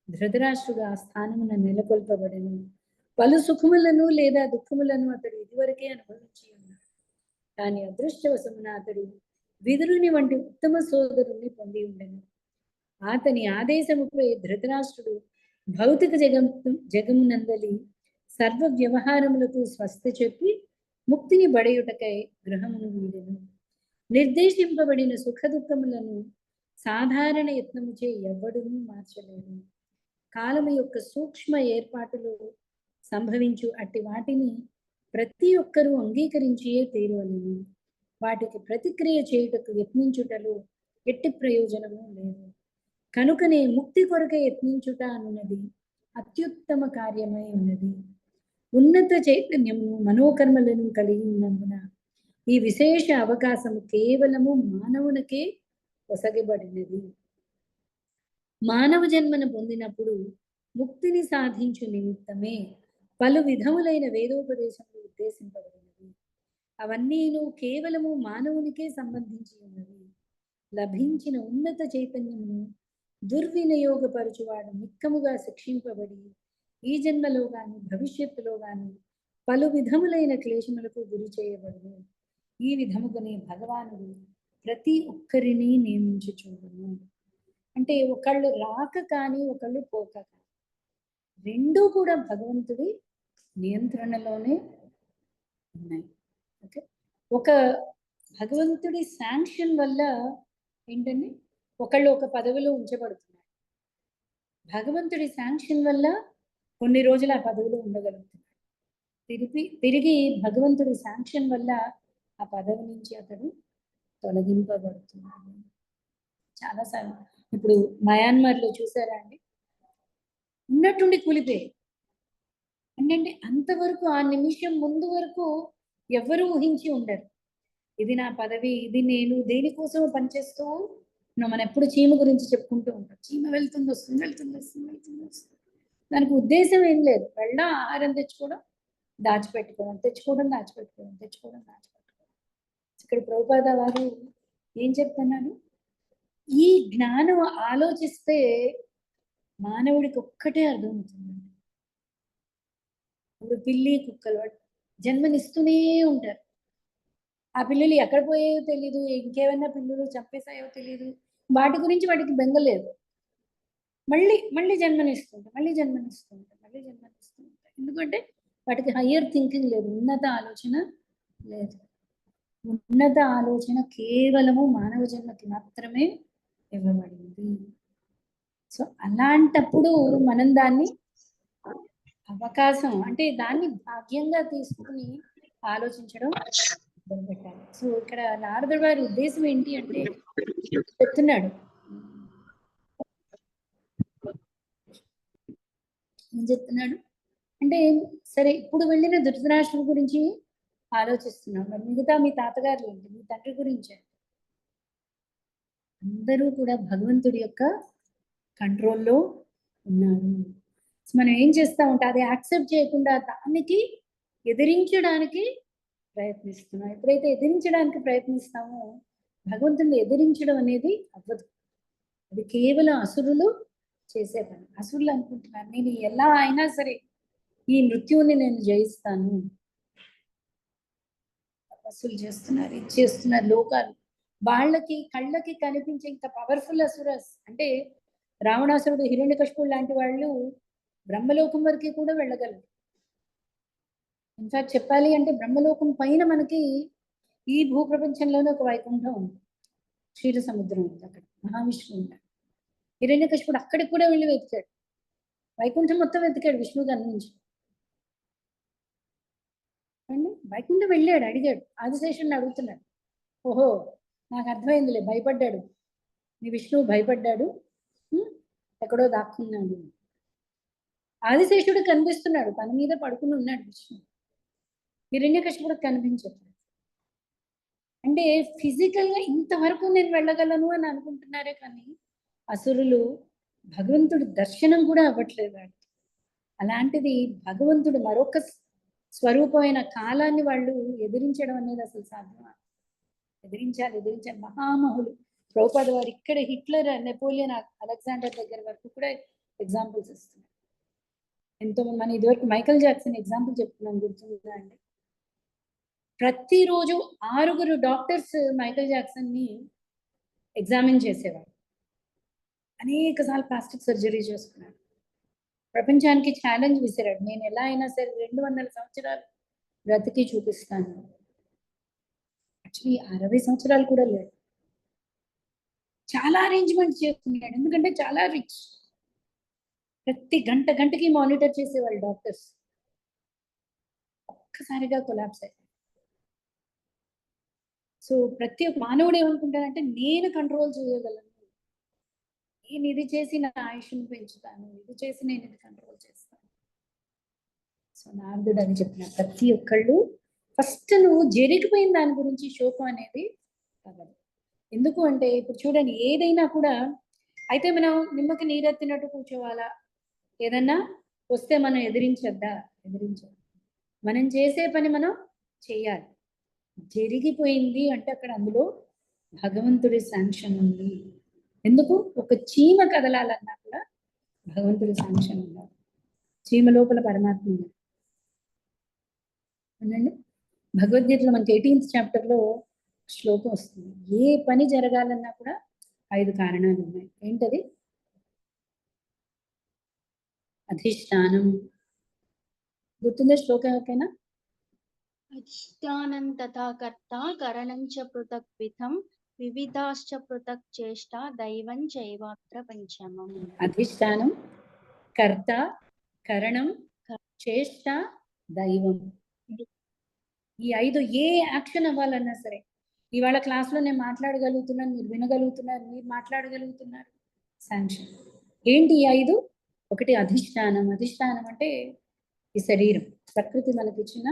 ధృతరాష్ట్రుడు ఆ స్థానమున నెలకొల్పబడను. పలు సుఖములను లేదా దుఃఖములను అతడు ఇదివరకే అనుభవించి ఉన్నాడు. కానీ అదృష్టవశమున అతడు విదురుని వంటి ఉత్తమ సోదరుని పొంది ఉండను. అతని ఆదేశముపై ధృతరాష్ట్రుడు భౌతిక జగమునందలి సర్వ వ్యవహారములకు స్వస్థ చెప్పి ముక్తిని బడయుటకై గృహమును వీడెను. నిర్దేశింపబడిన సుఖ దుఃఖములను సాధారణ యత్నముచే ఎవ్వడునూ మార్చలేరు. కాలము యొక్క సూక్ష్మ ఏర్పాటులో సంభవించు అట్టి వాటిని ప్రతి ఒక్కరూ అంగీకరించియే తీరవలెను. వాటికి ప్రతిక్రియ చేయుటకు యత్నించుటలో ఎట్టి ప్రయోజనము లేదు. కనుకనే ముక్తి కొరకే యత్నించుట అనున్నది అత్యుత్తమ కార్యమై ఉన్నది. ఉన్నత చైతన్యము మనోకర్మలను కలిగి ఉన్నందున ఈ విశేష అవకాశము కేవలము మానవునికే ఒసగబడినది. మానవ జన్మను పొందినప్పుడు ముక్తిని సాధించు నిమిత్తమే పలు విధములైన వేదోపదేశములు ఉద్దేశింపబడినవి. అవన్నీను కేవలము మానవునికే సంబంధించి ఉన్నవి. లభించిన ఉన్నత చైతన్యమును దుర్వినియోగపరచువాడు నిక్కముగా శిక్షింపబడి ఈ జన్మలో గాని భవిష్యత్తులో గాని పలు విధములైన క్లేశములకు గురి చేయబడును. ఈ విధముగానే భగవానుడు ప్రతి ఒక్కరిని నియమించుచుండును. అంటే ఒకళ్ళు రాక కానీ ఒకళ్ళు పోక కానీ రెండూ కూడా భగవంతుడి నియంత్రణలోనే ఉన్నాయి. ఓకే, ఒక భగవంతుడి శాంక్షన్ వల్ల ఏంటంటే ఒకళ్ళు ఒక పదవిలో ఉంచబడుతున్నారు. భగవంతుడి శాంక్షన్ వల్ల కొన్ని రోజులు ఆ పదవిలో ఉండగలుగుతున్నారు. తిరిగి భగవంతుడి శాంక్షన్ వల్ల ఆ పదవి నుంచి అతడు తొలగింపబడుతున్నాడు. చాలాసార్లు ఇప్పుడు మయన్మార్లో చూసారా అండి, ఉన్నట్టుండి కూలిపోయి అంటే అంతవరకు ఆ నిమిషం ముందు వరకు ఎవరు ఊహించి ఉండరు. ఇది నా పదవి, ఇది నేను దేనికోసం పనిచేస్తూ మనం ఎప్పుడు చీమ గురించి చెప్పుకుంటూ ఉంటాం. చీమ వెళ్తుంది వస్తుంది, వెళ్తుంది వస్తుంది, వెళ్తుంది వస్తుంది. దానికి ఉద్దేశం ఏం లేదు. వెళ్ళడం, ఆహారం తెచ్చుకోవడం, దాచిపెట్టుకోవడం, తెచ్చుకోవడం, దాచిపెట్టుకోవడం, తెచ్చుకోవడం, దాచిపెట్టుకోవడం. ఇక్కడ ప్రభుపాద వారు ఏం చెప్తున్నారు, ఈ జ్ఞానం ఆలోచిస్తే మానవుడికి ఒక్కటే అర్థమవుతుందండి. ఇప్పుడు పిల్లి కుక్కలు జన్మనిస్తూనే ఉంటారు. ఆ పిల్లలు ఎక్కడ పోయాయో తెలీదు, ఇంకేమైనా పిల్లలు చంపేసాయో తెలీదు, వాటి గురించి వాటికి బెంగలేదు. మళ్ళీ మళ్ళీ జన్మనిస్తుంటాయి, మళ్ళీ జన్మనిస్తుంటాయి, మళ్ళీ జన్మనిస్తుంటాయి. ఎందుకంటే వాటికి హయ్యర్ థింకింగ్ లేదు, ఉన్నత ఆలోచన లేదు. ఉన్నత ఆలోచన కేవలము మానవ జన్మకి మాత్రమే ఇవ్వబడింది. సో అలాంటప్పుడు మనం దాన్ని అవకాశం అంటే దాన్ని భాగ్యంగా తీసుకుని ఆలోచించడం మొదలుపెట్టాలి. సో ఇక్కడ నారదుడు వారి ఉద్దేశం ఏంటి అంటే చెప్తున్నాడు, ఏం చెప్తున్నాడు అంటే, సరే ఇప్పుడు వెళ్ళిన ధృతరాష్ట్రుడి గురించి ఆలోచిస్తున్నాం, మరి మిగతా మీ తాతగారు ఏంటి, మీ తండ్రి గురించి అందరూ కూడా భగవంతుడి యొక్క కంట్రోల్లో ఉన్నారు. సో మనం ఏం చేస్తా ఉంటే అది యాక్సెప్ట్ చేయకుండా దానికి ఎదిరించడానికి ప్రయత్నిస్తున్నాం. ఎప్పుడైతే ఎదిరించడానికి ప్రయత్నిస్తామో భగవంతుడిని ఎదిరించడం అనేది అవ్వదు. అది కేవలం అసురులు చేసే పని. అసురులు అనుకుంటున్నారు నేను ఎలా అయినా సరే ఈ మృత్యువుని నేను జయిస్తాను, తపస్సులు చేస్తున్నారు, ఇది చేస్తున్నారు లోకాలు. వాళ్ళకి కళ్ళకి కనిపించే ఇంకా పవర్ఫుల్ అసురస్ అంటే రావణాసురుడు, హిరణ్యకశిపుడు లాంటి వాళ్ళు బ్రహ్మలోకం వరకు కూడా వెళ్ళగలరు. ఇన్ఫాక్ట్ చెప్పాలి అంటే బ్రహ్మలోకం పైన మనకి ఈ భూప్రపంచంలోనే ఒక వైకుంఠం ఉంది, క్షీర సముద్రం ఉంది, అక్కడ మహావిష్ణువు ఉన్నాడు. హిరణ్యకశిపుడు అక్కడికి కూడా వెళ్ళి వెతికాడు, వైకుంఠం మొత్తం వెతికాడు విష్ణువుకి అందించి. వైకుంఠం వెళ్ళాడు, అడిగాడు, ఆదిశేషుని అడుగుతున్నాడు, ఓహో నాకు అర్థమైందిలే, భయపడ్డాడు నీ విష్ణువు, భయపడ్డాడు, ఎక్కడో దాక్కున్నాడు. ఆదిశేషుడు కనిపిస్తున్నాడు, తన మీద పడుకుని ఉన్నాడు విష్ణువు, హిరణ్యకశిపుడికి కనిపించట్లేదు. అంటే ఫిజికల్ గా ఇంతవరకు నేను వెళ్ళగలను అని అనుకుంటున్నారే కానీ అసురులు భగవంతుడి దర్శనం కూడా అవ్వట్లేదు వాడికి. అలాంటిది భగవంతుడు మరొక స్వరూపమైన కాలాన్ని వాళ్ళు ఎదిరించడం అనేది అసలు సాధ్యమా? ఎదిరించాలి, ఎదిరించాలి. మహామహులు ప్రభుపాద వారు ఇక్కడ హిట్లర్, నెపోలియన్, అలెగ్జాండర్ దగ్గర వరకు కూడా ఎగ్జాంపుల్స్ ఇస్తున్నారు. ఎంతో మన ఇదివరకు మైకల్ జాక్సన్ ఎగ్జాంపుల్ చెప్తున్నాం, గుర్తుందా అండి? ప్రతిరోజు 6 డాక్టర్స్ మైకల్ జాక్సన్ ని ఎగ్జామిన్ చేసేవారు. అనేక సార్లు ప్లాస్టిక్ సర్జరీ చేసుకున్నాడు. ప్రపంచానికి ఛాలెంజ్ విసిరాడు, నేను ఎలా అయినా సరే 200 సంవత్సరాలు బ్రతికి చూపిస్తాను. యాక్చువల్లీ 60 సంవత్సరాలు కూడా లేడు. చాలా అరేంజ్మెంట్స్ చేసుకున్నాడు, ఎందుకంటే చాలా రిచ్. ప్రతి గంటకి మానిటర్ చేసేవాళ్ళు డాక్టర్స్. ఒక్కసారిగా కొలాప్స్ అయ్యారు. సో ప్రతి ఒక్క మానవుడు ఏమనుకుంటాడంటే నేను కంట్రోల్ చేయగలను, నేను ఇది చేసి నా ఆయుష్ను పెంచుతాను, ఇది చేసి నేను ఇది కంట్రోల్ చేస్తాను. సో నారదుడు అని చెప్పిన ప్రతి ఒక్కళ్ళు ఫస్ట్ నువ్వు జరిగిపోయిన దాని గురించి శోకం అనేది తగదు. ఎందుకు అంటే ఇప్పుడు చూడండి, ఏదైనా కూడా అయితే మనం నిమ్మకి నీరెత్తినట్టు కూర్చోవాలా, ఏదన్నా వస్తే మనం ఎదిరించద్దా? ఎదిరించదు. మనం చేసే పని మనం చేయాలి. జరిగిపోయింది అంటే అక్కడ అందులో భగవంతుడి శాంక్షన్ ఉంది. ఎందుకు? ఒక చీమ కదలాలన్నా కూడా భగవంతుడి శాంక్షన్ ఉండాలి. చీమ లోపల పరమాత్మ ఉంది. అనండి భగవద్గీతలో మనకి 18th చాప్టర్లో శ్లోకం వస్తుంది, ఏ పని జరగాలన్నా కూడా 5 కారణాలు ఉన్నాయి. ఏంటది? అధిష్టానం. గుర్తుందా శ్లోకం ఎవరికైనా? అధిష్టానం తథా కర్త కరణం చ పృథక్ విధం వివిధాశ్చ పృథక్ చేష్ట దైవం చైవాత్ర పంచమం. అధిష్టానం, కర్త, కరణం, చేష్ట, దైవం. ఈ 5 ఏ యాక్షన్ అవ్వాలన్నా సరే, ఇవాళ క్లాస్లో నేను మాట్లాడగలుగుతున్నాను, మీరు వినగలుగుతున్నారు, మీరు మాట్లాడగలుగుతున్నారు, శాంక్షన్. ఏంటి ఈ 5? ఒకటి అధిష్టానం. అధిష్టానం అంటే ఈ శరీరం, ప్రకృతి మనకి ఇచ్చిన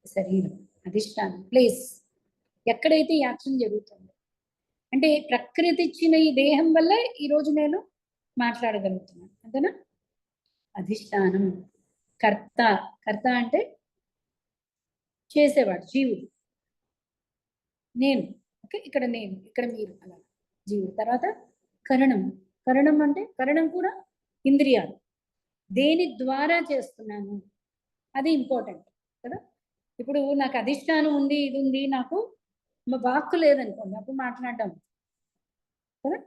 శరీరం అధిష్టానం, ప్లేస్ ఎక్కడైతే ఈ యాక్షన్ జరుగుతుందో. అంటే ప్రకృతి ఇచ్చిన ఈ దేహం వల్ల ఈరోజు నేను మాట్లాడగలుగుతున్నాను, అంతేనా? అధిష్టానం. కర్త. కర్త అంటే చేసేవాడు, జీవుడు. నేను, ఓకే, ఇక్కడ నేను, ఇక్కడ మీరు, అలా జీవుడు. తర్వాత కరణం. కరణం అంటే కరణం కూడా ఇంద్రియాలు, దేని ద్వారా చేస్తున్నాను అది ఇంపార్టెంట్ కదా. ఇప్పుడు నాకు అధిష్టానం ఉంది, ఇది ఉంది, నాకు వాక్కు లేదనుకోండి, అప్పుడు మాట్లాడడం కదా.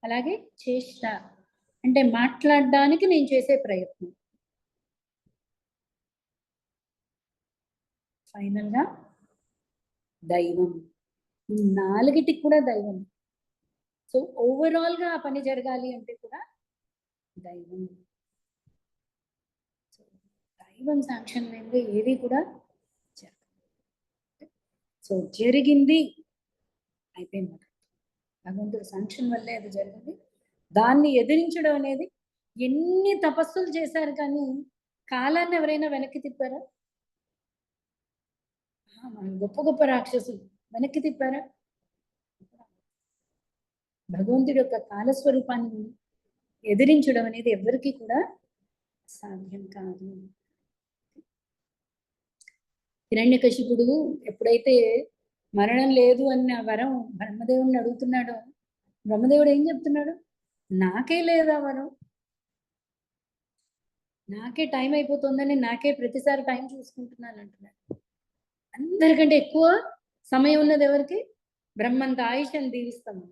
అలాగే చేష్ట, అంటే మాట్లాడడానికి నేను చేసే ప్రయత్నం. ఫైనల్ గా దైవం. ఈ నాలుగిటికి కూడా దైవం. సో ఓవరాల్ గా ఆ పని జరగాలి అంటే కూడా దైవం. దైవం సాంక్షన్ లేనిదే ఏది కూడా జరగదు. సో జరిగింది అయిపోయింది. భగవంతుడు సాంక్షన్ వల్లే అది జరిగింది. దాన్ని ఎదిరించడం అనేది, ఎన్ని తపస్సులు చేశారు కానీ కాలాన్ని ఎవరైనా వెనక్కి తిప్పారా? గొప్ప గొప్ప రాక్షసులు వెనక్కి తిప్పారా? భగవంతుడి యొక్క కాలస్వరూపాన్ని ఎదిరించడం అనేది ఎవరికి కూడా సాధ్యం కాదు. హిరణ్యకశిపుడు ఎప్పుడైతే మరణం లేదు అన్న వరం బ్రహ్మదేవుడిని అడుగుతున్నాడో, బ్రహ్మదేవుడు ఏం చెప్తున్నాడు? నాకే లేదా వరం, నాకే టైం అయిపోతుందని నాకే ప్రతిసారి టైం చూసుకుంటున్నాను అంటున్నాడు. అందరికంటే ఎక్కువ సమయం ఉన్నది ఎవరికి? బ్రహ్మంత ఆయుష్ అని దీవిస్తాము.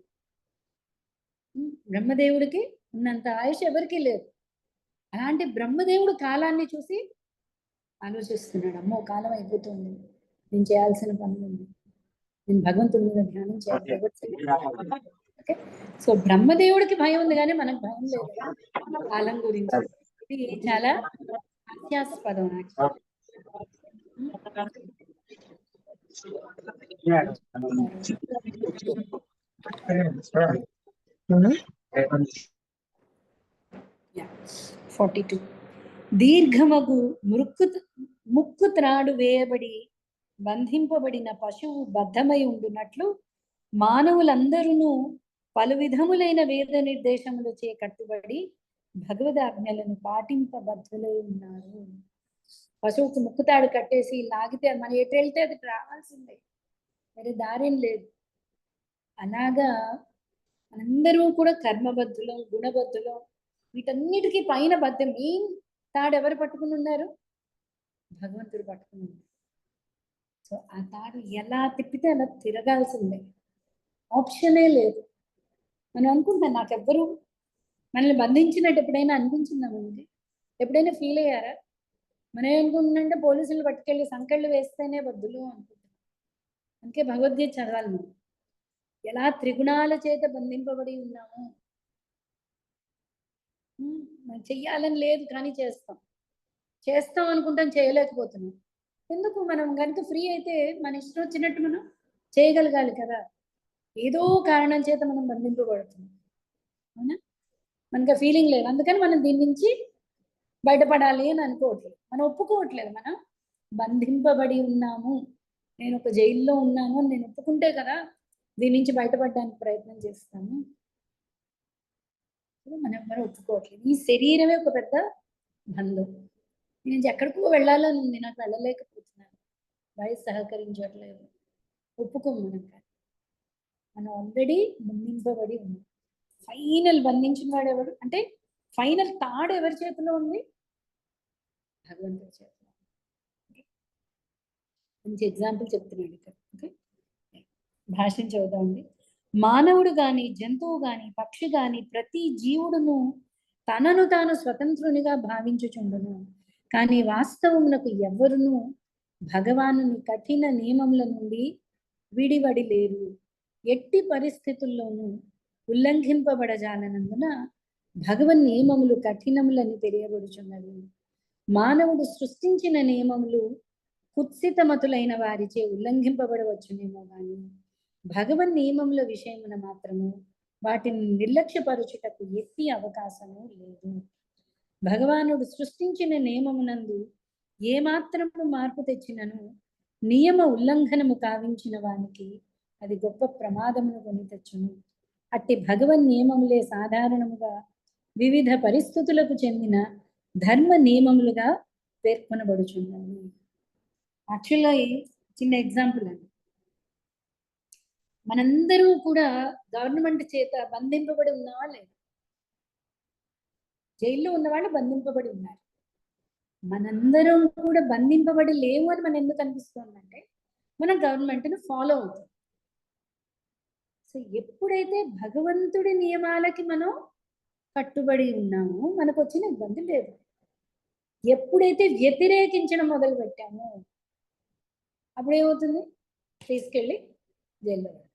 బ్రహ్మదేవుడికి ఉన్నంత ఆయుష్ ఎవరికి లేదు. అలాంటి బ్రహ్మదేవుడు కాలాన్ని చూసి ఆలోచిస్తున్నాడు, అమ్మో కాలం అయిపోతుంది, నేను చేయాల్సిన పనులు ఉంది, నేను భగవంతుడి మీద ధ్యానం చేయాలి. ఓకే, సో బ్రహ్మదేవుడికి భయం ఉంది కానీ మనకు భయం లేదు కాలం గురించి. ఇది చాలా హాస్యాస్పదం. Hmm? 42. దీర్ఘమగు ముక్కు త్రాడు వేయబడి బంధింపబడిన పశువు బద్ధమై ఉండునట్లు మానవులందరూ పలు విధములైన వేద నిర్దేశములచే కట్టుబడి భగవదాజ్ఞలను పాటింపబద్ధులై ఉన్నారు. పశువుకు ముక్కుతాడు కట్టేసి లాగితే మనం ఎటు వెళ్తే అది రావాల్సిందే, వేరే దారేం లేదు. అలాగా అందరూ కూడా కర్మబద్ధులం, గుణబద్ధులం, వీటన్నిటికీ పైన బద్ధం. మెయిన్ తాడు ఎవరు పట్టుకుని ఉన్నారు? భగవంతుడు పట్టుకుని ఉన్నారు. సో ఆ తాడు ఎలా తిప్పితే అలా తిరగాల్సిందే, ఆప్షనే లేదు. మనం అనుకుంటాం నాకెవ్వరు మనల్ని బంధించినట్టు ఎప్పుడైనా అనిపించిందా? మనకి ఎప్పుడైనా ఫీల్ అయ్యారా? మనం ఏమనుకుంటున్నాంటే పోలీసులు పట్టుకెళ్ళి సంకెళ్ళు వేస్తేనే బద్దులు అనుకుంటున్నాం. అందుకే భగవద్గీత చదవాలి మనం. ఎలా త్రిగుణాల చేత బంధింపబడి ఉన్నాము. మనం చెయ్యాలని లేదు కానీ చేస్తాం అనుకుంటాం, చేయలేకపోతున్నాం. ఎందుకు? మనం కనుక ఫ్రీ అయితే మన ఇష్టం వచ్చినట్టు మనం చేయగలగాలి కదా. ఏదో కారణం చేత మనం బంధింపబడుతున్నాం, అవునా? మనకు ఫీలింగ్ లేదు, అందుకని మనం దీని నుంచి బయటపడాలి అని అనుకోవట్లేదు, మనం ఒప్పుకోవట్లేదు. మనం బంధింపబడి ఉన్నాము, నేను ఒక జైల్లో ఉన్నాను అని నేను ఒప్పుకుంటే కదా దీని నుంచి బయటపడడానికి ప్రయత్నం చేస్తాను. మనం ఎవరు ఒప్పుకోవట్లేదు. ఈ శరీరమే ఒక పెద్ద బంధం. నేను ఎక్కడికో వెళ్ళాలని ఉంది, నాకు వెళ్ళలేకపోతున్నాను, వయసు సహకరించట్లేదు, ఒప్పుకోము. మనం ఆల్రెడీ బంధింపబడి ఉన్నాం. ఫైనల్ బంధించిన వాడు ఎవడు అంటే, ఫైనల్ తాడు ఎవరి చేతిలో ఉంది? భగవంతుడి చేతిలో. మంచి ఎగ్జాంపుల్ చెప్తున్నాడు ఇక్కడ. ఓకే, భాష్యం చదువుదామండి. మానవుడు గాని, జంతువు గాని, పక్షి గాని, ప్రతి జీవుడును తనను తాను స్వతంత్రునిగా భావించుచుండును. కానీ వాస్తవమునకు ఎవ్వరును భగవానుని కఠిన నియమముల నుండి విడివడి లేరు. ఎట్టి పరిస్థితుల్లోనూ ఉల్లంఘింపబడజాలనందున భగవన్ నియమములు కఠినములని తెలియబడుచున్నవి. మానవుడు సృష్టించిన నియమములు కుత్సితమతులైన వారిచే ఉల్లంఘింపబడవచ్చునేమో గాని భగవన్ నియమముల విషయమున మాత్రము వాటిని నిర్లక్ష్యపరచుటకు ఎట్టి అవకాశము లేదు. భగవానుడు సృష్టించిన నియమమునందు ఏమాత్రము మార్పు తెచ్చినను నియమ ఉల్లంఘనము కావించిన వానికి అది గొప్ప ప్రమాదమును కొని తెచ్చును. అట్టి భగవన్ నియమములే సాధారణముగా వివిధ పరిస్థితులకు చెందిన ధర్మ నియమములుగా పేర్కొనబడుచున్నవి. యాక్చువల్గా చిన్న ఎగ్జాంపుల్ అండి, మనందరూ కూడా గవర్నమెంట్ చేత బంధింపబడి ఉన్నావా లేదా? జైల్లో ఉన్నవాళ్ళు బంధింపబడి ఉన్నారు. మనందరం కూడా బంధింపబడి లేవు అని మనం ఎందుకు అనిపిస్తుందంటే మనం గవర్నమెంట్ను ఫాలో అవుతాం. సో ఎప్పుడైతే భగవంతుడి నియమాలకి మనం కట్టుబడి ఉన్నాము, మనకు వచ్చిన ఇబ్బంది లేదు. ఎప్పుడైతే వ్యతిరేకించడం మొదలు పెట్టామో అప్పుడు ఏమవుతుంది? తీసుకెళ్ళి జైల్లో వేస్తారు.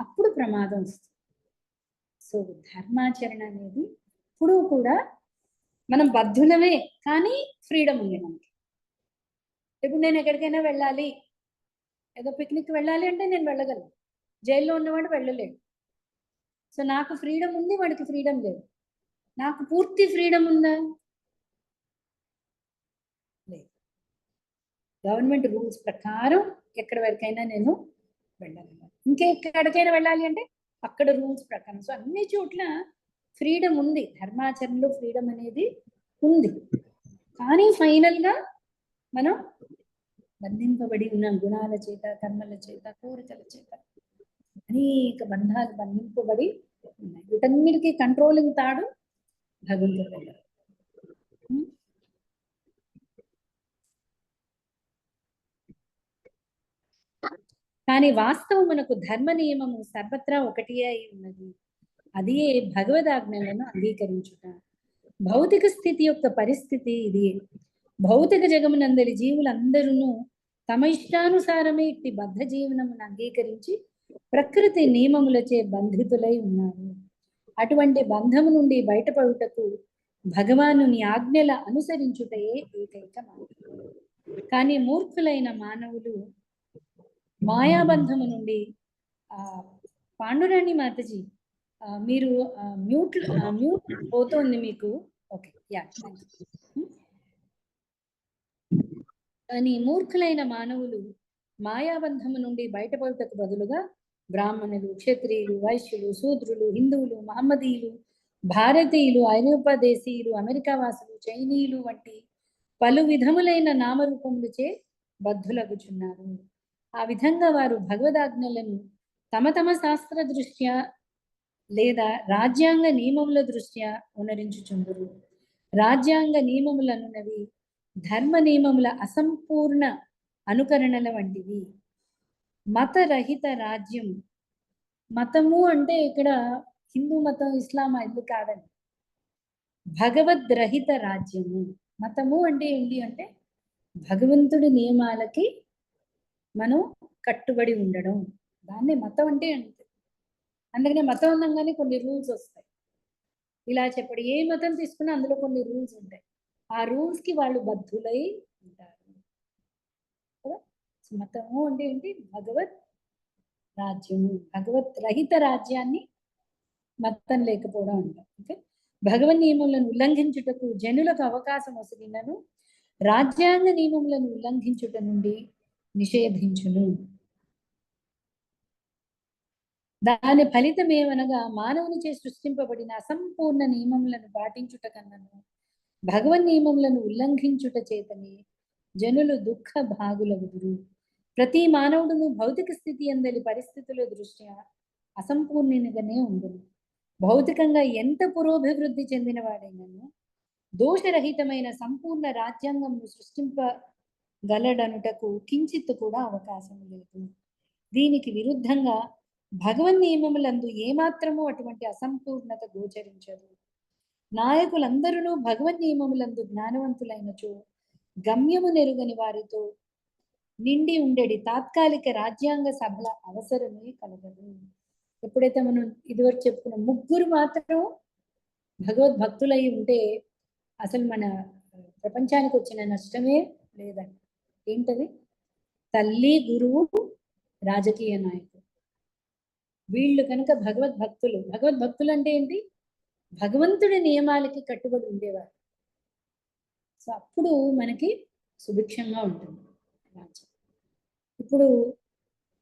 అప్పుడు ప్రమాదం వస్తుంది. సో ధర్మాచరణ అనేది ఇప్పుడు కూడా మనం బద్ధులమే, కానీ ఫ్రీడమ్ ఉంది మనకి. ఇప్పుడు నేను ఎక్కడికైనా వెళ్ళాలి, ఏదో పిక్నిక్ వెళ్ళాలి అంటే నేను వెళ్ళగలను. జైల్లో ఉన్నవాడు వెళ్ళలేడు. సో నాకు ఫ్రీడమ్ ఉంది, వాడికి ఫ్రీడమ్ లేదు. నాకు పూర్తి ఫ్రీడమ్ ఉందా? లేదు. గవర్నమెంట్ రూల్స్ ప్రకారం ఎక్కడి వరకైనా నేను వెళ్ళగలను. ఇంకెక్కడికైనా వెళ్ళాలి అంటే అక్కడ రూల్స్ ప్రకారం. సో అన్ని చోట్ల ఫ్రీడమ్ ఉంది, ధర్మాచరణలో ఫ్రీడమ్ అనేది ఉంది. కానీ ఫైనల్ గా మనం బంధింపబడి ఉన్నాం గుణాల చేత, కర్మల చేత, కోరికల చేత. అనేక బంధాలు బంధింపబడి ఉన్నాయి. వీటన్నిటికీ కంట్రోలింగ్ తాడు భగవంతుడి దగ్గర. కానీ వాస్తవం మనకు ధర్మ నియమము సర్వత్రా ఒకటే అయి ఉన్నది. అది భగవదాజ్ఞలను అంగీకరించుట. భౌతిక స్థితి యొక్క పరిస్థితి ఇది. భౌతిక జగమునందరి జీవులందరూ తమ ఇష్టానుసారమే ఇట్టి బద్ధ జీవనమును అంగీకరించి ప్రకృతి నియమములచే బంధితులై ఉన్నారు. అటువంటి బంధము నుండి బయటపడుటకు భగవానుని ఆజ్ఞల అనుసరించుటయే ఏకైక మార్గం. కానీ మూర్ఖులైన మానవులు మాయాబంధము నుండి పాండురాణి మాతజీ మీరు మ్యూట్ పోతోంది మీకు. Okay, yeah. కానీ మూర్ఖులైన మానవులు మాయాబంధము నుండి బయటపడుటకు బదులుగా బ్రాహ్మణులు, క్షత్రియులు, వైశ్యులు, శూద్రులు, హిందువులు, మహమ్మదీయులు, భారతీయులు, ఐరోపదేశీయులు, అమెరికా వాసులు, చైనీయులు వంటి పలు విధములైన నామరూపములచే బద్ధులగుచున్నారు. ఆ విధంగా వారు భగవదాజ్ఞలను తమ తమ శాస్త్ర దృష్ట్యా లేదా రాజ్యాంగ నియమముల దృష్ట్యా ఉనరించుచుందురు. రాజ్యాంగ నియమములనున్నవి ధర్మ నియమముల అసంపూర్ణ అనుకరణల వంటివి. మతరహిత రాజ్యం, మతము అంటే ఇక్కడ హిందూ మతం, ఇస్లాం ఇది కాదండి. భగవద్రహిత రాజ్యము. మతము అంటే ఏంటి అంటే భగవంతుడి నియమాలకి మనం కట్టుబడి ఉండడం, దాన్ని మతం అంటే అంతే. అందుకనే మతం అనగానే కొన్ని రూల్స్ వస్తాయి. ఇలా చెప్పడు, ఏ మతం తీసుకున్నా అందులో కొన్ని రూల్స్ ఉంటాయి. ఆ రూల్స్ కి వాళ్ళు బద్ధులై ఉంటారు. మతము అంటే ఏంటి? భగవత్ రాజ్యము. భగవత్ రహిత రాజ్యాన్ని మతం లేకపోవడం అంటారు. ఓకే, భగవన్ నియమములను ఉల్లంఘించుటకు జనులకు అవకాశం వసగినను రాజ్యాంగ నియమములను ఉల్లంఘించుట నుండి నిషేధించును. దాని ఫలితం ఏమనగా మానవునిచే సృష్టింపబడిన అసంపూర్ణ నియమములను పాటించుట కన్నను భగవన్ నియమములను ఉల్లంఘించుట చేతని జనులు దుఃఖ భాగులగుదురు. ప్రతి మానవుడును భౌతిక స్థితి అందలి పరిస్థితుల దృష్ట్యా అసంపూర్ణునిగానే ఉండును. భౌతికంగా ఎంత పురోభివృద్ధి చెందిన వాడైనను దోషరహితమైన సంపూర్ణ రాజ్యాంగంను సృష్టింపగలడనుటకు కించిత్తు కూడా అవకాశం లేదు. దీనికి విరుద్ధంగా భగవన్ నియమములందు ఏమాత్రము అటువంటి అసంపూర్ణత గోచరించదు. నాయకులందరూ భగవన్ నియమములందు జ్ఞానవంతులైనచో గమ్యము నెరుగని వారితో నిండి ఉండేది తాత్కాలిక రాజ్యాంగ సభల అవసరమే కలగదు. ఎప్పుడైతే మనం ఇదివరకు చెప్పుకున్న ముగ్గురు మాత్రం భగవద్భక్తులై ఉంటే అసలు మన ప్రపంచానికి వచ్చిన నష్టమే లేదండి. ఏంటది? తల్లి, గురువు, రాజకీయ నాయకుడు. వీళ్ళు కనుక భగవద్భక్తులు. భగవద్భక్తులు అంటే ఏంటి? భగవంతుడి నియమాలకి కట్టుబడి ఉండేవారు. సో అప్పుడు మనకి సుభిక్షంగా ఉంటుంది రాజ్యం. ఇప్పుడు